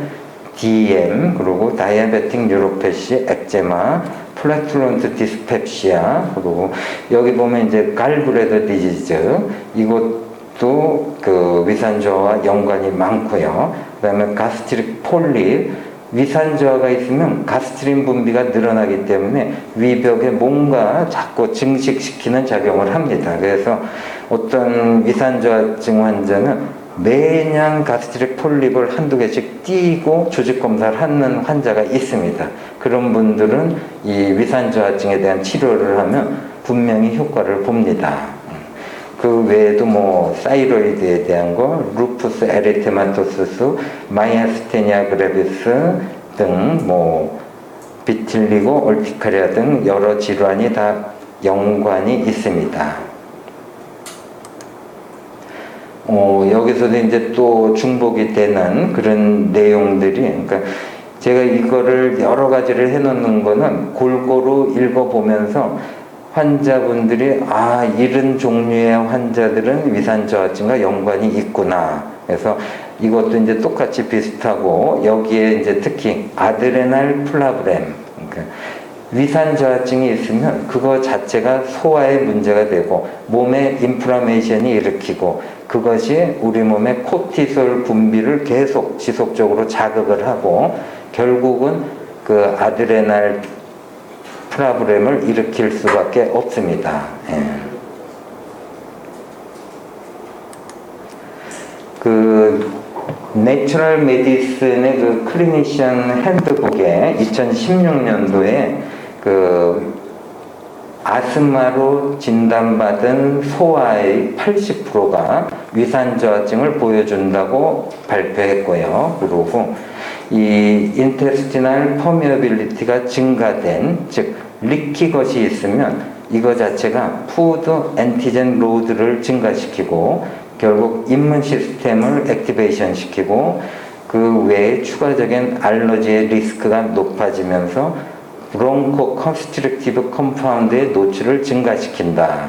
DM, 그리고 다이아베틱 뉴로패시, 액제마, 플라툴런트 디스펩시아, 그리고 여기 보면 이제 갈브레더 디지즈, 이것도 그 위산 저하와 연관이 많고요. 그 다음에 가스트릭 폴립, 위산 저하가 있으면 가스트린 분비가 늘어나기 때문에 위벽에 뭔가 자꾸 증식시키는 작용을 합니다. 그래서 어떤 위산 저하증 환자는 매년 가스트릭 폴립을 한두 개씩 띄고 조직 검사를 하는 환자가 있습니다. 그런 분들은 이 위산저하증에 대한 치료를 하면 분명히 효과를 봅니다. 그 외에도 뭐 사이로이드에 대한 거, 루푸스 에리테마토스스, 마이아스테니아 그레비스 등 뭐 비틸리고 올티카리아 등 여러 질환이 다 연관이 있습니다. 여기서도 이제 또 중복이 되는 그런 내용들이, 그러니까 제가 이거를 여러 가지를 해놓는 거는 골고루 읽어보면서 환자분들이 이런 종류의 환자들은 위산저하증과 연관이 있구나. 그래서 이것도 이제 똑같이 비슷하고 여기에 이제 특히 아드레날 플라브렘, 그러니까 위산저하증이 있으면 그거 자체가 소화에 문제가 되고 몸에 인플라메이션이 일으키고 그것이 우리 몸의 코티솔 분비를 계속 지속적으로 자극을 하고 결국은 그 아드레날 프라브렘을 일으킬 수밖에 없습니다. 예. 그 내추럴 메디슨의 그 클리니션 핸드북에 2016년도에 그 아스마로 진단받은 소아의 80%가 위산저하증을 보여준다고 발표했고요. 그리고 이 인테스티널 퍼미어빌리티가 증가된, 즉 리키 것이 있으면 이거 자체가 푸드 엔티젠 로드를 증가시키고 결국 임문 시스템을 액티베이션 시키고 그 외에 추가적인 알러지의 리스크가 높아지면서 브론코 컨스트럭티브 컴파운드의 노출을 증가시킨다.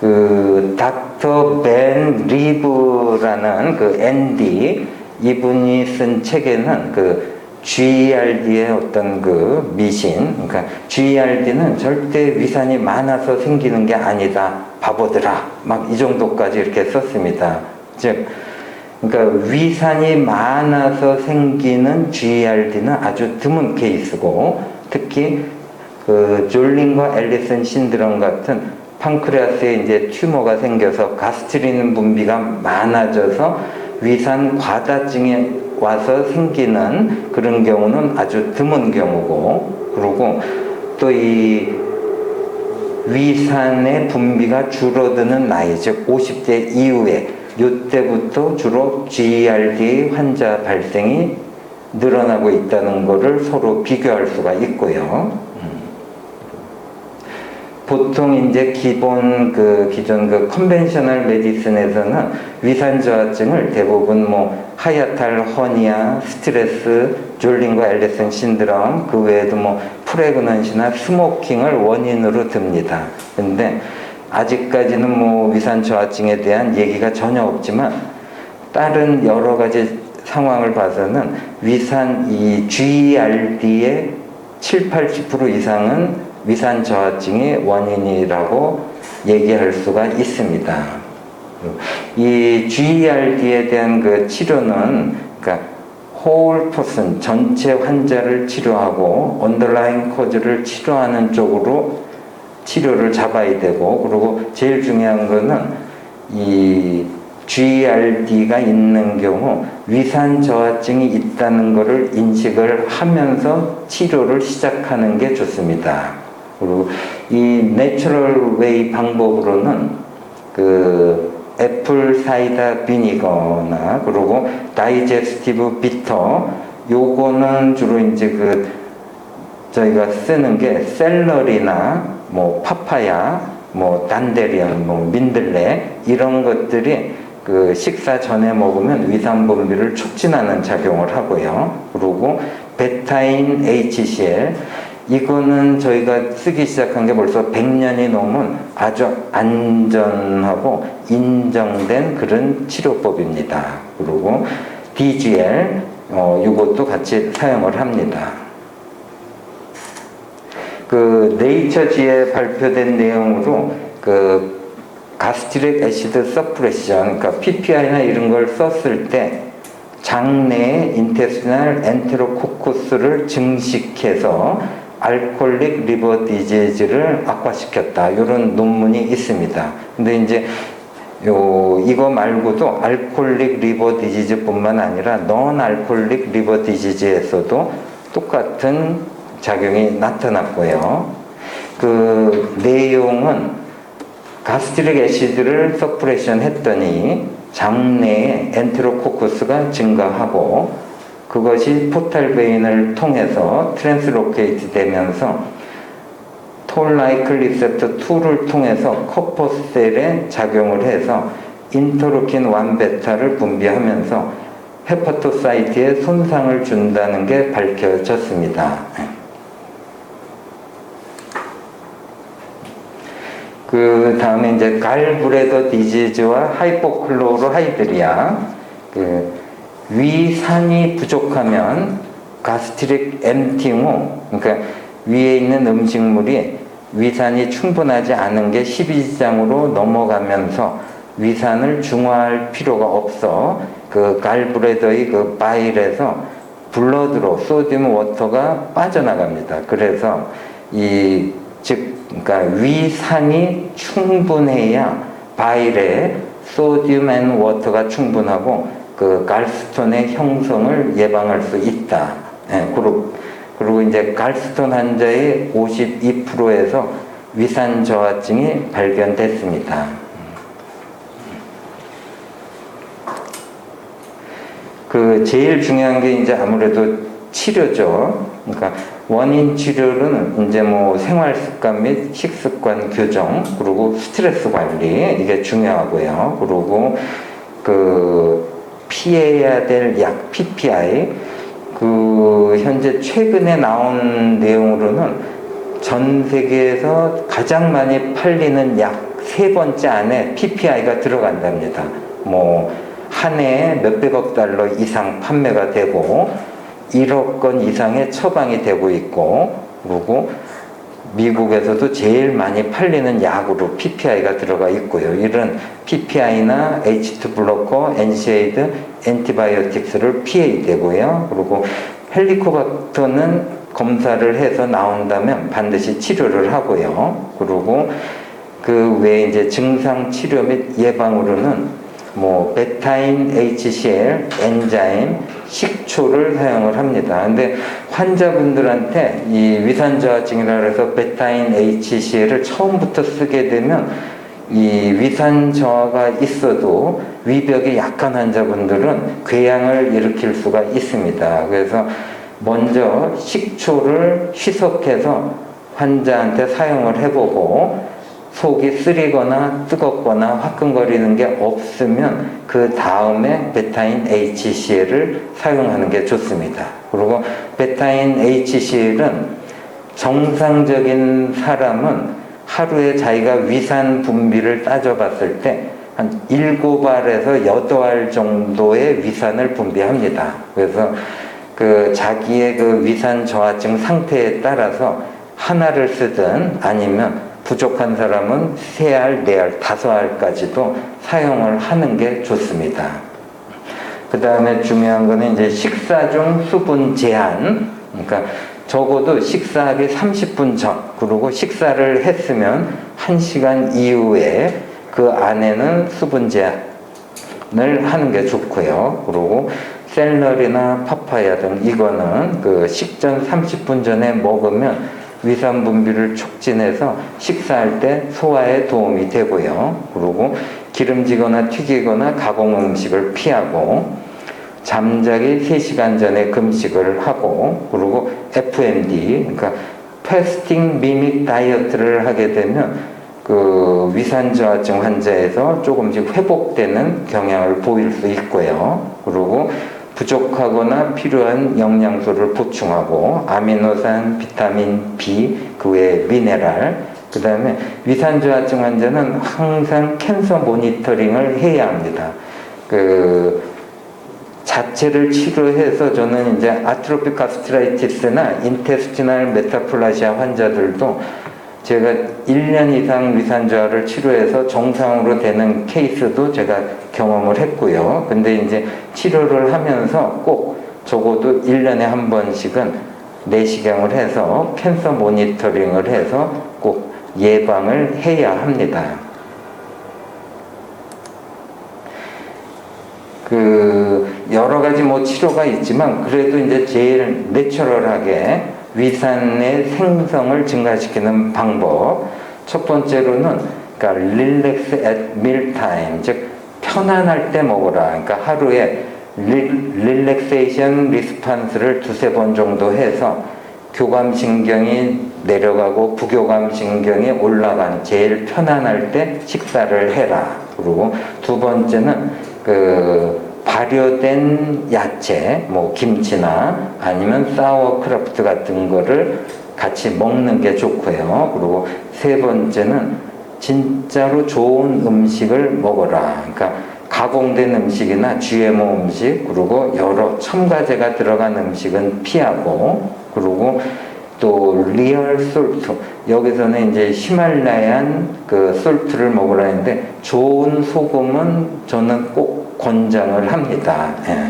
그 닥터 벤 리브라는 그 ND 이분이 쓴 책에는 그 GERD의 어떤 그 미신, 그러니까 GERD는 절대 위산이 많아서 생기는 게 아니다, 바보들아, 막 이 정도까지 이렇게 썼습니다. 즉, 그러니까 위산이 많아서 생기는 GERD는 아주 드문 케이스고, 특히 그 졸린과 앨리슨 신드롬 같은 판크레아스에 이제 튜머가 생겨서 가스트린 분비가 많아져서 위산 과다증이 와서 생기는 그런 경우는 아주 드문 경우고, 그리고 또 이 위산의 분비가 줄어드는 나이, 즉 50대 이후에 이때부터 주로 GERD 환자 발생이 늘어나고 있다는 것을 서로 비교할 수가 있고요. 보통 이제 기존 그 컨벤셔널 메디슨에서는 위산저하증을 대부분 뭐 하야탈 허니아, 스트레스, 졸린과 앨리슨 신드롬, 그 외에도 뭐 프레그넌시나 스모킹을 원인으로 듭니다. 근데 아직까지는 뭐 위산저하증에 대한 얘기가 전혀 없지만 다른 여러 가지 상황을 봐서는 이 GERD의 70-80% 이상은 위산저하증이 원인이라고 얘기할 수가 있습니다. 이 GERD에 대한 그 치료는, 그러니까 whole person, 전체 환자를 치료하고 언더라인 코즈를 치료하는 쪽으로 치료를 잡아야 되고, 그리고 제일 중요한 거는 이 GERD가 있는 경우 위산저하증이 있다는 것을 인식을 하면서 치료를 시작하는 게 좋습니다. 그리고 이 내추럴 웨이 방법으로는 그 애플 사이다 비니거나 그리고 다이제스티브 비터, 요거는 주로 이제 그 저희가 쓰는 게 샐러리나 뭐 파파야, 뭐 단데리언, 뭐 민들레 이런 것들이 그 식사 전에 먹으면 위산 분비를 촉진하는 작용을 하고요. 그리고 베타인 HCl, 이거는 저희가 쓰기 시작한 게 벌써 100년이 넘은 아주 안전하고 인정된 그런 치료법입니다. 그리고 DGL, 이것도 같이 사용을 합니다. 그 네이처지에 발표된 내용으로 그 가스트릭 애시드 서프레션, 그러니까 PPI나 이런 걸 썼을 때 장내에 인테스티널 엔테로코쿠스를 증식해서 알코올릭 리버 디지즈를 악화시켰다. 이런 논문이 있습니다. 근데 이제 이거 말고도 알코올릭 리버 디지즈뿐만 아니라 넌 알코올릭 리버 디지즈에서도 똑같은 작용이 나타났고요. 그 내용은 가스트릭 애시드를 서프레션 했더니 장내에 엔테로코커스가 증가하고 그것이 포탈베인을 통해서 트랜스로케이트 되면서 톨라이클 리셉터 2를 통해서 커퍼셀에 작용을 해서 인터루킨 1베타를 분비하면서 헤파토사이트에 손상을 준다는 게 밝혀졌습니다. 그 다음에 이제 갈브레더 디지즈와 하이포클로로하이드리아, 위산이 부족하면 가스트릭 엠팅 후, 그러니까 위에 있는 음식물이 위산이 충분하지 않은 게 십이지장으로 넘어가면서 위산을 중화할 필요가 없어 그 갈브레더의 그 바일에서 블러드로 소디움 워터가 빠져나갑니다. 그래서 그러니까 위산이 충분해야 바일에 소디움 앤 워터가 충분하고 그 갈스톤의 형성을 예방할 수 있다. 예, 그리고 이제 갈스톤 환자의 52%에서 위산 저하증이 발견됐습니다. 그 제일 중요한 게 이제 아무래도 치료죠. 그러니까 원인 치료는 이제 뭐 생활 습관 및 식습관 교정, 그리고 스트레스 관리, 이게 중요하고요. 그리고 그 피해야 될 약 PPI, 그 현재 최근에 나온 내용으로는 전 세계에서 가장 많이 팔리는 약 3번째 안에 PPI가 들어간답니다. 뭐 한 해에 몇백억 달러 이상 판매가 되고 1억 건 이상의 처방이 되고 있고, 그리고 미국에서도 제일 많이 팔리는 약으로 PPI가 들어가 있고요. 이런 PPI나 H2 블로커, NSAID, 엔티바이오틱스를 피해야 되고요. 그리고 헬리코박터는 검사를 해서 나온다면 반드시 치료를 하고요. 그리고 그 외에 이제 증상 치료 및 예방으로는 뭐 베타인 HCl, 엔자임, 식초를 사용을 합니다. 근데 환자분들한테 이 위산 저하증이라 해서 베타인 HCl을 처음부터 쓰게 되면 이 위산 저하가 있어도 위벽이 약한 환자분들은 궤양을 일으킬 수가 있습니다. 그래서 먼저 식초를 희석해서 환자한테 사용을 해보고 속이 쓰리거나 뜨겁거나 화끈거리는 게 없으면 그 다음에 베타인 HCl을 사용하는 게 좋습니다. 그리고 베타인 HCl은 정상적인 사람은 하루에 자기가 위산 분비를 따져봤을 때 한 7알에서 8알 정도의 위산을 분비합니다. 그래서 그 자기의 그 위산 저하증 상태에 따라서 하나를 쓰든 아니면 부족한 사람은 3알, 4알, 5알까지도 사용을 하는 게 좋습니다. 그 다음에 중요한 거는 이제 식사 중 수분 제한. 그러니까 적어도 식사하기 30분 전, 그리고 식사를 했으면 1시간 이후에 그 안에는 수분 제한을 하는 게 좋고요. 그리고 샐러리나 파파야 등 이거는 그 식전 30분 전에 먹으면 위산 분비를 촉진해서 식사할 때 소화에 도움이 되고요. 그리고 기름지거나 튀기거나 가공 음식을 피하고 잠자기 3시간 전에 금식을 하고, 그리고 FMD, 그러니까 패스팅 미믹 다이어트를 하게 되면 그 위산 저하증 환자에서 조금씩 회복되는 경향을 보일 수 있고요. 그리고 부족하거나 필요한 영양소를 보충하고 아미노산, 비타민 B, 그 외에 미네랄, 그 다음에 위산 저하증 환자는 항상 캔서 모니터링을 해야 합니다. 그 자체를 치료해서 저는 이제 아트로픽 가스트라이티스나 인테스티널 메타플라시아 환자들도 제가 1년 이상 위산 저하를 치료해서 정상으로 되는 케이스도 제가 경험을 했고요. 근데 이제 치료를 하면서 꼭 적어도 1년에 한 번씩은 내시경을 해서 캔서 모니터링을 해서 꼭 예방을 해야 합니다. 여러 가지 치료가 있지만 그래도 이제 제일 내추럴하게 위산의 생성을 증가시키는 방법. 첫 번째로는 그러니까 relax at mealtime, 즉 편안할 때 먹어라. 그러니까 하루에 릴렉세이션 리스판스를 두세 번 정도 해서 교감신경이 내려가고 부교감신경이 올라간 제일 편안할 때 식사를 해라. 그리고 두 번째는 발효된 야채, 김치나 아니면 사워크라프트 같은 거를 같이 먹는 게 좋고요. 그리고 세 번째는 진짜로 좋은 음식을 먹어라. 그러니까 가공된 음식이나 GMO 음식, 그리고 여러 첨가제가 들어간 음식은 피하고, 그리고 또 리얼 솔트, 여기서는 이제 히말라얀 솔트를 먹으라 했는데 좋은 소금은 저는 꼭 권장을 합니다. 예.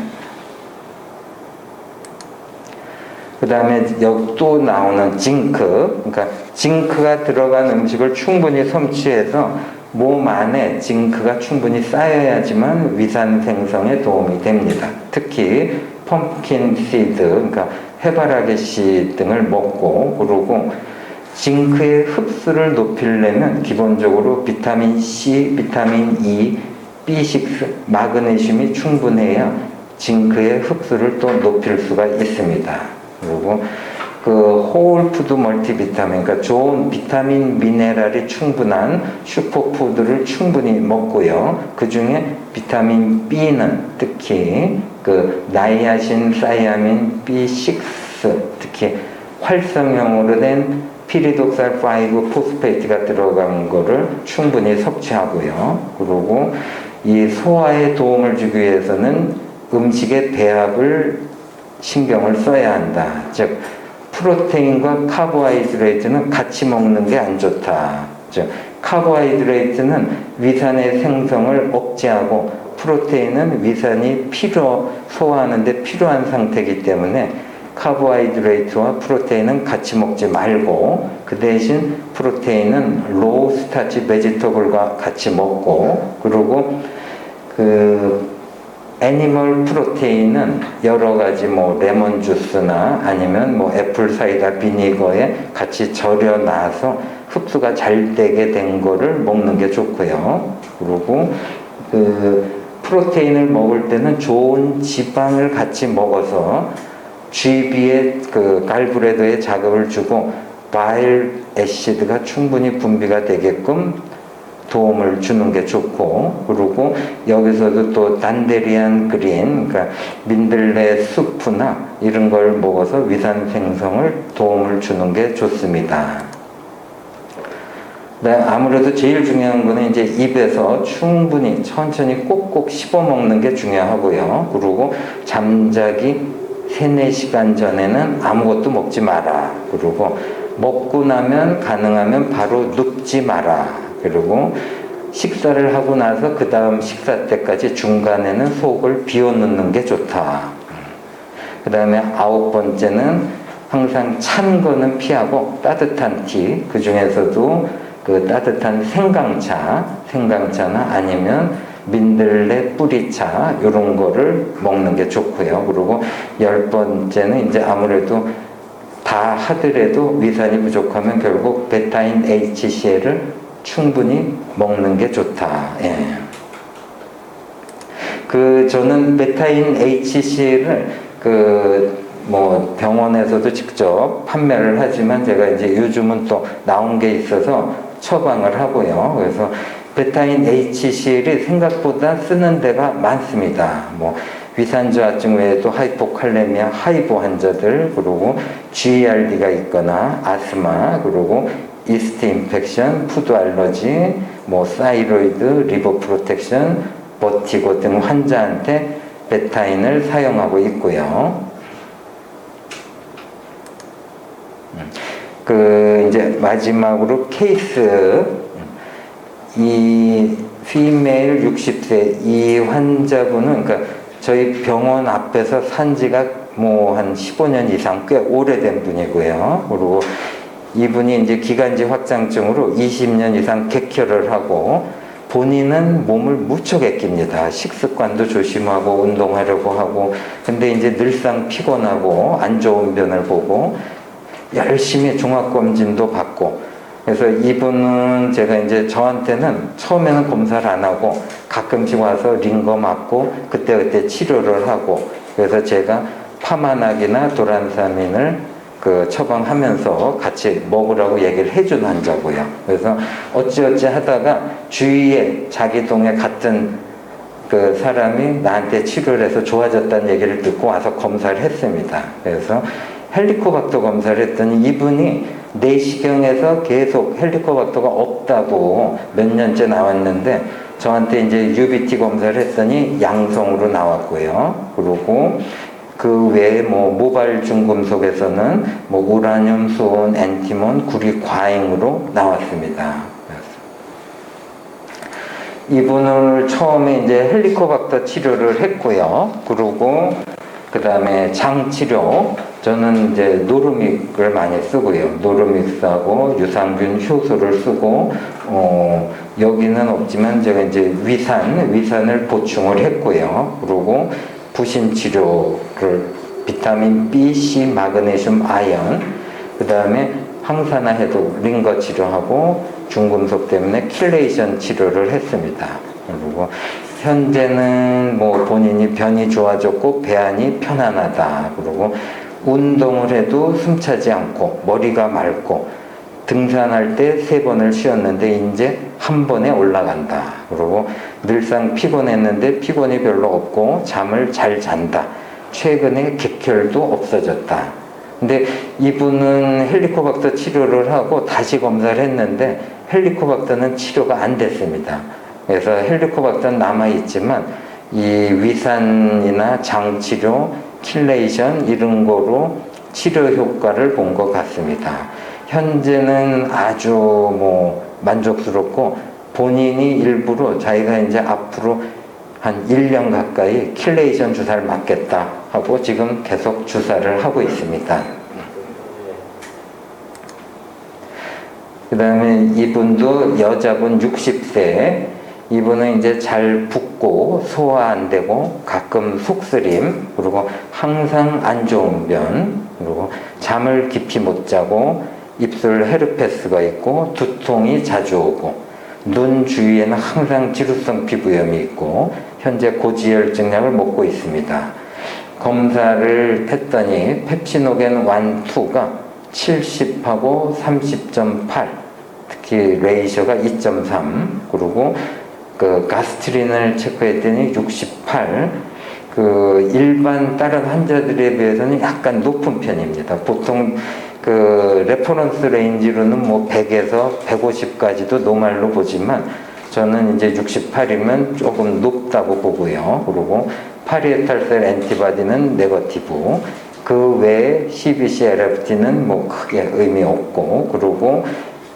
그 다음에 여기 또 나오는 징크, 그러니까 징크가 들어간 음식을 충분히 섭취해서 몸 안에 징크가 충분히 쌓여야지만 위산 생성에 도움이 됩니다. 특히 펌킨 시드, 그러니까 해바라기 씨 등을 먹고, 그리고 징크의 흡수를 높이려면 기본적으로 비타민 C, 비타민 E, B6, 마그네슘이 충분해야 징크의 흡수를 또 높일 수가 있습니다. 그리고 홀푸드 멀티비타민, 그러니까 좋은 비타민 미네랄이 충분한 슈퍼푸드를 충분히 먹고요. 그 중에 비타민 B는 특히 나이아신, 사이아민, B6, 특히 활성형으로 된 피리독살 5 포스페이트가 들어간 거를 충분히 섭취하고요. 그리고 이 소화에 도움을 주기 위해서는 음식의 배합을 신경을 써야 한다. 즉 프로테인과 카보하이드레이트는 같이 먹는 게 안 좋다. 즉 카보하이드레이트는 위산의 생성을 억제하고 프로테인은 위산이 소화하는 데 필요한 상태이기 때문에 카보하이드레이트와 프로테인은 같이 먹지 말고 그 대신 프로테인은 로우 스타치 베지터블과 같이 먹고, 그리고 애니멀 프로테인은 여러 가지 레몬 주스나 아니면 애플 사이다 비니거에 같이 절여 놔서 흡수가 잘 되게 된 거를 먹는 게 좋고요. 그리고 프로테인을 먹을 때는 좋은 지방을 같이 먹어서 GB의 갈브레도에 자극을 주고 바일 애시드가 충분히 분비가 되게끔 도움을 주는 게 좋고, 그리고 여기서도 또 단데리안 그린, 그러니까 민들레 수프나 이런 걸 먹어서 위산 생성을 도움을 주는 게 좋습니다. 네, 아무래도 제일 중요한 거는 이제 입에서 충분히 천천히 꼭꼭 씹어 먹는 게 중요하고요. 그리고 잠자기 3-4시간 전에는 아무것도 먹지 마라. 그리고 먹고 나면 가능하면 바로 눕지 마라. 그리고 식사를 하고 나서 그 다음 식사 때까지 중간에는 속을 비워놓는 게 좋다. 그 다음에 9번째는 항상 찬 거는 피하고 따뜻한 티, 그 중에서도 따뜻한 생강차나 아니면 민들레 뿌리차 이런 거를 먹는 게 좋고요. 그리고 10번째는 이제 아무래도 다 하더라도 위산이 부족하면 결국 베타인 HCl을 충분히 먹는 게 좋다. 예. 저는 베타인 HCl을 병원에서도 직접 판매를 하지만 제가 이제 요즘은 또 나온 게 있어서 처방을 하고요. 그래서 베타인 HCl이 생각보다 쓰는 데가 많습니다. 위산저하증 외에도 하이포칼레미아, 하이보 환자들, 그리고 GERD가 있거나 아스마, 그리고 이스트 인펙션, 푸드 알러지, 사이로이드, 리버 프로텍션, 버티고 등 환자한테 베타인을 사용하고 있고요. 이제 마지막으로 케이스, 이 피메일 60세 이 환자분은 저희 병원 앞에서 산 지가 뭐 한 15년 이상 꽤 오래된 분이고요. 그리고 이분이 이제 기관지 확장증으로 20년 이상 객혈을 하고 본인은 몸을 무척 아낍니다. 식습관도 조심하고 운동하려고 하고 근데 이제 늘상 피곤하고 안 좋은 변을 보고 열심히 종합검진도 받고 그래서 이분은 제가 이제 저한테는 처음에는 검사를 안 하고 가끔씩 와서 링거 맞고 그때그때 치료를 하고 그래서 제가 파마나기나 도란사민을 처방하면서 같이 먹으라고 얘기를 해준 환자고요. 그래서 어찌어찌 하다가 주위에 자기 동에 같은 그 사람이 나한테 치료를 해서 좋아졌다는 얘기를 듣고 와서 검사를 했습니다. 그래서 헬리코박터 검사를 했더니 이분이 내시경에서 계속 헬리코박터가 없다고 몇 년째 나왔는데 저한테 이제 UBT 검사를 했더니 양성으로 나왔고요. 그리고 그 외에 뭐 모발 중금속에서는 뭐 우라늄, 수온, 엔티몬, 구리 과잉으로 나왔습니다. 이분을 처음에 이제 헬리코박터 치료를 했고요. 그리고 그 다음에 장 치료, 저는 이제 노르믹을 많이 쓰고요. 노르믹스하고 유산균 효소를 쓰고, 여기는 없지만 제가 이제 위산을 보충을 했고요. 그리고 부신 치료를 비타민 B, C, 마그네슘, 아연, 그 다음에 항산화 해독, 링거 치료하고 중금속 때문에 킬레이션 치료를 했습니다. 그리고 현재는 뭐 본인이 변이 좋아졌고 배안이 편안하다. 그리고 운동을 해도 숨차지 않고 머리가 맑고 등산할 때 3번을 쉬었는데 이제 한 번에 올라간다. 그리고 늘상 피곤했는데 피곤이 별로 없고 잠을 잘 잔다. 최근에 객혈도 없어졌다. 근데 이분은 헬리코박터 치료를 하고 다시 검사를 했는데 헬리코박터는 치료가 안 됐습니다. 그래서 헬리코박터는 남아있지만 이 위산이나 장치료, 킬레이션 이런 거로 치료 효과를 본 것 같습니다. 현재는 아주 뭐 만족스럽고 본인이 일부러 자기가 이제 앞으로 한 1년 가까이 킬레이션 주사를 맞겠다 하고 지금 계속 주사를 하고 있습니다. 그 다음에 이분도 여자분 60세, 이분은 이제 잘 붓고 소화 안 되고 가끔 속쓰림, 그리고 항상 안 좋은 변, 그리고 잠을 깊이 못 자고 입술 헤르페스가 있고 두통이 자주 오고 눈 주위에는 항상 지루성 피부염이 있고 현재 고지혈증 약을 먹고 있습니다. 검사를 했더니 펩시노겐 1, 2가 70하고 30.8, 특히 레이셔가 2.3, 그리고 그 가스트린을 체크했더니 68, 그 일반 다른 환자들에 비해서는 약간 높은 편입니다. 보통 그 레퍼런스 레인지로는 뭐 100에서 150까지도 노말로 보지만 저는 이제 68이면 조금 높다고 보고요. 그리고 파리에탈셀 엔티바디는 네거티브, 그 외에 CBC LFT는 뭐 크게 의미 없고, 그리고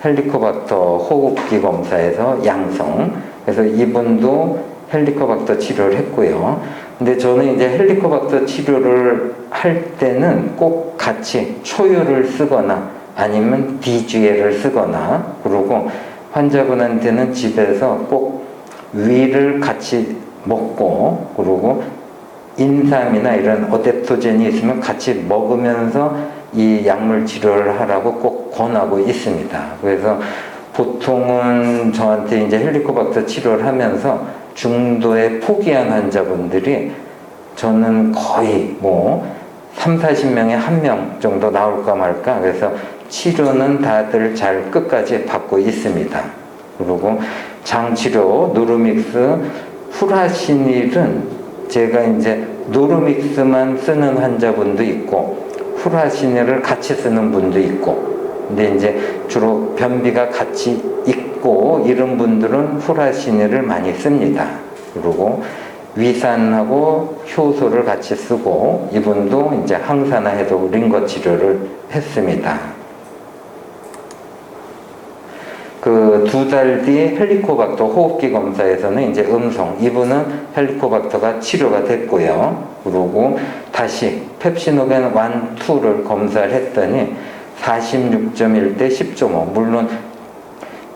헬리코박터 호흡기 검사에서 양성, 그래서 이분도 헬리코박터 치료를 했고요. 근데 저는 이제 헬리코박터 치료를 할 때는 꼭 같이 초유를 쓰거나 아니면 DGL을 쓰거나, 그리고 환자분한테는 집에서 꼭 위를 같이 먹고, 그리고 인삼이나 이런 어댑토젠이 있으면 같이 먹으면서 이 약물 치료를 하라고 꼭 권하고 있습니다. 그래서 보통은 저한테 이제 헬리코박터 치료를 하면서 중도에 포기한 환자분들이 저는 거의 뭐 3, 40명에 1명 정도 나올까 말까, 그래서 치료는 다들 잘 끝까지 받고 있습니다. 그리고 장치료, 노르믹스, 후라시닐은 제가 이제 노르믹스만 쓰는 환자분도 있고 후라시닐을 같이 쓰는 분도 있고, 근데 이제 주로 변비가 같이 있고 이런 분들은 후라시닐을 많이 씁니다. 그리고 위산하고 효소를 같이 쓰고 이분도 이제 항산화 해독 링거 치료를 했습니다. 그 2달 뒤에 헬리코박터 호흡기 검사에서는 이제 음성, 이분은 헬리코박터가 치료가 됐고요. 그리고 다시 펩시노겐 1, 2를 검사를 했더니 46.1 대 10.5. 물론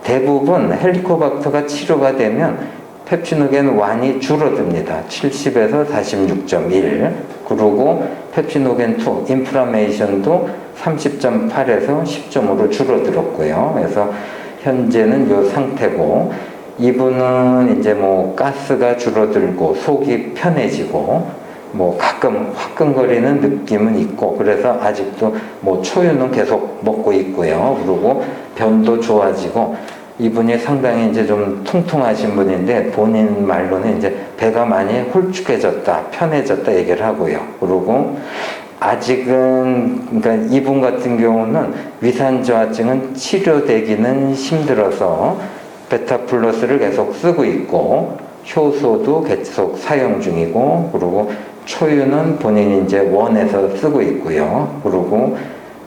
대부분 헬리코박터가 치료가 되면 펩시노겐 1이 줄어듭니다. 70에서 46.1. 그리고 펩시노겐 2, 인플라메이션도 30.8에서 10.5로 줄어들었고요. 그래서 현재는 이 상태고, 이분은 이제 뭐 가스가 줄어들고 속이 편해지고 뭐 가끔 화끈거리는 느낌은 있고, 그래서 아직도 뭐 초유는 계속 먹고 있고요. 그리고 변도 좋아지고, 이분이 상당히 이제 좀 퉁퉁하신 분인데 본인 말로는 이제 배가 많이 홀쭉해졌다, 편해졌다 얘기를 하고요. 그리고 아직은, 그러니까 이분 같은 경우는 위산 저하증은 치료되기는 힘들어서 베타 플러스를 계속 쓰고 있고, 효소도 계속 사용 중이고, 그리고 초유는 본인이 이제 원에서 쓰고 있고요. 그리고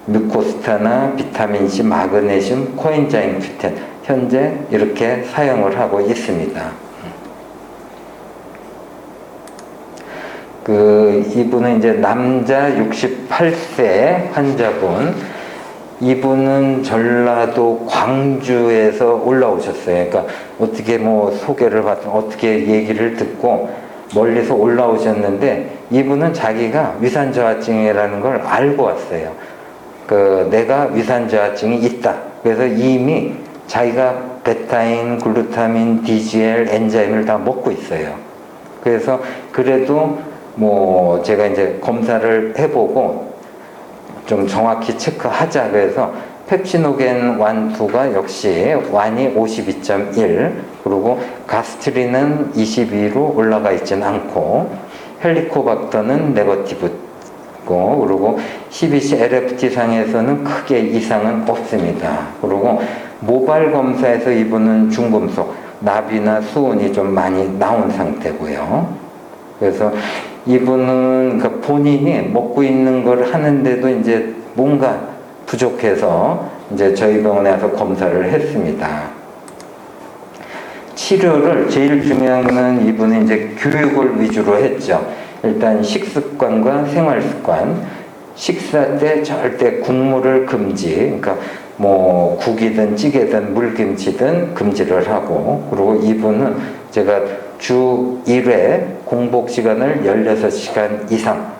뮤코스타나 비타민C, 마그네슘, 코엔자임 Q10 현재 이렇게 사용을 하고 있습니다. 이분은 이제 남자 68세 환자분, 이분은 전라도 광주에서 올라오셨어요. 그러니까 어떻게 뭐 소개를 받든 어떻게 얘기를 듣고 멀리서 올라오셨는데, 이분은 자기가 위산저하증이라는 걸 알고 왔어요. 내가 위산저하증이 있다. 그래서 이미 자기가 베타인, 글루타민, DGL, 엔자임을 다 먹고 있어요. 그래서 그래도 뭐 제가 이제 검사를 해보고 좀 정확히 체크하자 그래서 펩시노겐 1, 2가 역시 1이 52.1, 그리고 가스트린은 22로 올라가 있진 않고, 헬리코박터는 네거티브고, 그리고 CBC LFT 상에서는 크게 이상은 없습니다. 그리고 모발 검사에서 이분은 중금속, 납이나 수은이 좀 많이 나온 상태고요. 그래서 이분은 그러니까 본인이 먹고 있는 걸 하는데도 이제 뭔가 부족해서 이제 저희 병원에 와서 검사를 했습니다. 치료를 제일 중요한 거는 이분은 이제 교육을 위주로 했죠. 일단 식습관과 생활습관, 식사 때 절대 국물을 금지, 그러니까 뭐 국이든 찌개든 물김치든 금지를 하고, 그리고 이분은 제가 주 1회 공복 시간을 16시간 이상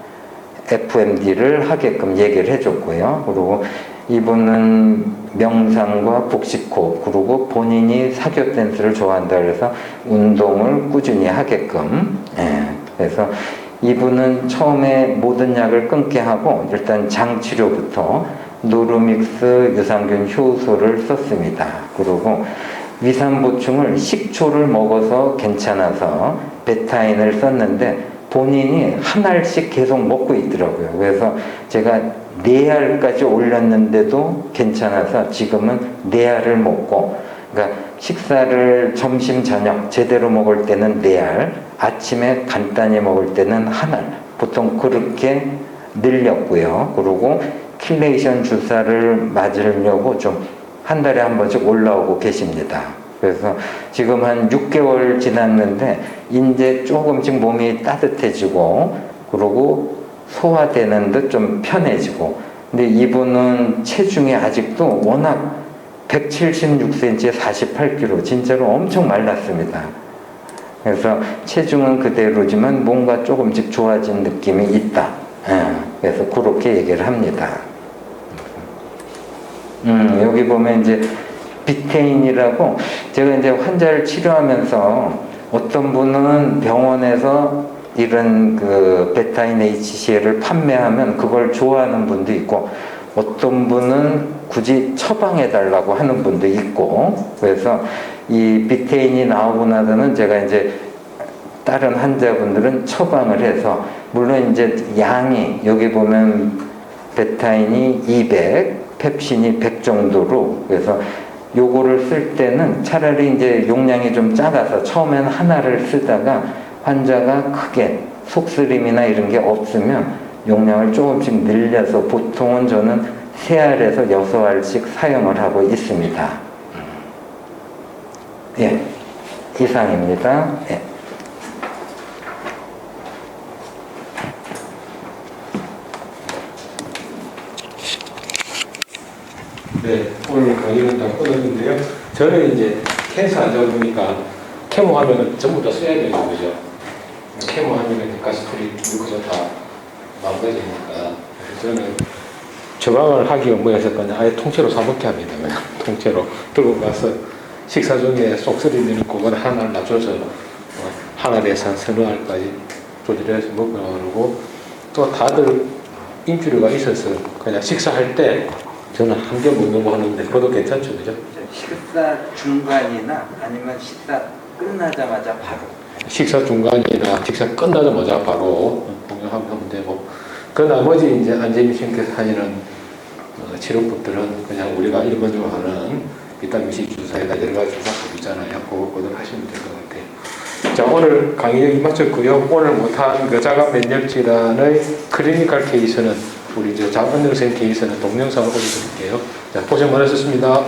FMD를 하게끔 얘기를 해줬고요. 그리고 이분은 명상과 복식호흡, 그리고 본인이 사교 댄스를 좋아한다 그래서 운동을 꾸준히 하게끔, 그래서 이분은 처음에 모든 약을 끊게 하고 일단 장 치료부터 노르믹스 유산균 효소를 썼습니다. 그리고 위산 보충을 식초를 먹어서 괜찮아서 베타인을 썼는데 본인이 한 알씩 계속 먹고 있더라고요. 그래서 제가 4알까지 올렸는데도 괜찮아서 지금은 4알을 먹고, 그러니까 식사를 점심 저녁 제대로 먹을 때는 4알, 아침에 간단히 먹을 때는 1알, 보통 그렇게 늘렸고요. 그리고 킬레이션 주사를 맞으려고 좀 한 달에 한 번씩 올라오고 계십니다. 그래서 지금 한 6개월 지났는데 이제 조금씩 몸이 따뜻해지고, 그리고 소화되는 듯 좀 편해지고, 근데 이분은 체중이 아직도 워낙 176cm에 48kg, 진짜로 엄청 말랐습니다. 그래서 체중은 그대로지만 뭔가 조금씩 좋아진 느낌이 있다. 그래서 그렇게 얘기를 합니다. 여기 보면 이제 비테인이라고, 제가 이제 환자를 치료하면서 어떤 분은 병원에서 이런 베타인 HCL을 판매하면 그걸 좋아하는 분도 있고, 어떤 분은 굳이 처방해 달라고 하는 분도 있고, 그래서 이 비테인이 나오고 나서는 제가 이제 다른 환자분들은 처방을 해서, 물론 이제 양이 여기 보면 베타인이 200, 펩신이 100 정도로, 그래서 요거를 쓸 때는 차라리 이제 용량이 좀 작아서 처음엔 하나를 쓰다가 환자가 크게 속쓰림이나 이런 게 없으면 용량을 조금씩 늘려서 보통은 저는 3알에서 6알씩 사용을 하고 있습니다. 예, 이상입니다. 예. 네, 오늘 강의는 다 끊었는데요. 저는 이제 캔서 하다 보니까 케모 화면은 전부 다 써야 되는 거죠. 케모 화면에 가스토리 이거 다 망가지니까. 저는 처방을 하기가 뭐해서 그냥 아예 통째로 사먹게 합니다. 그냥 통째로 들고 가서 식사 중에 속쓰리 내는 그걸 하나를 놔줘서 한 알에서 한 서너 알까지 조절해서 먹으려고 또 다들 인주류가 있어서 그냥 식사할 때 저는 한 개 먹는 거 하는데 그것도 괜찮죠, 그죠? 식사 중간이나 아니면 식사 끝나자마자 바로. 식사 중간이나 식사 끝나자마자 바로 복용하면 되고 그 나머지 이제 안재민 씨께서 하시는 치료법들은 그냥 우리가 일반적으로 하는 비타민 C 주사에다 여러 가지 주사법 있잖아요. 그거 하시면 될 것 같아요. 자, 오늘 강의 여기 마쳤고요. 오늘 못한 그 자가 면역 질환의 클리니컬 케이스는 우리 이제 자원능 선생님 케이스는 동영상을 올려드릴게요. 자, 고생 많으셨습니다.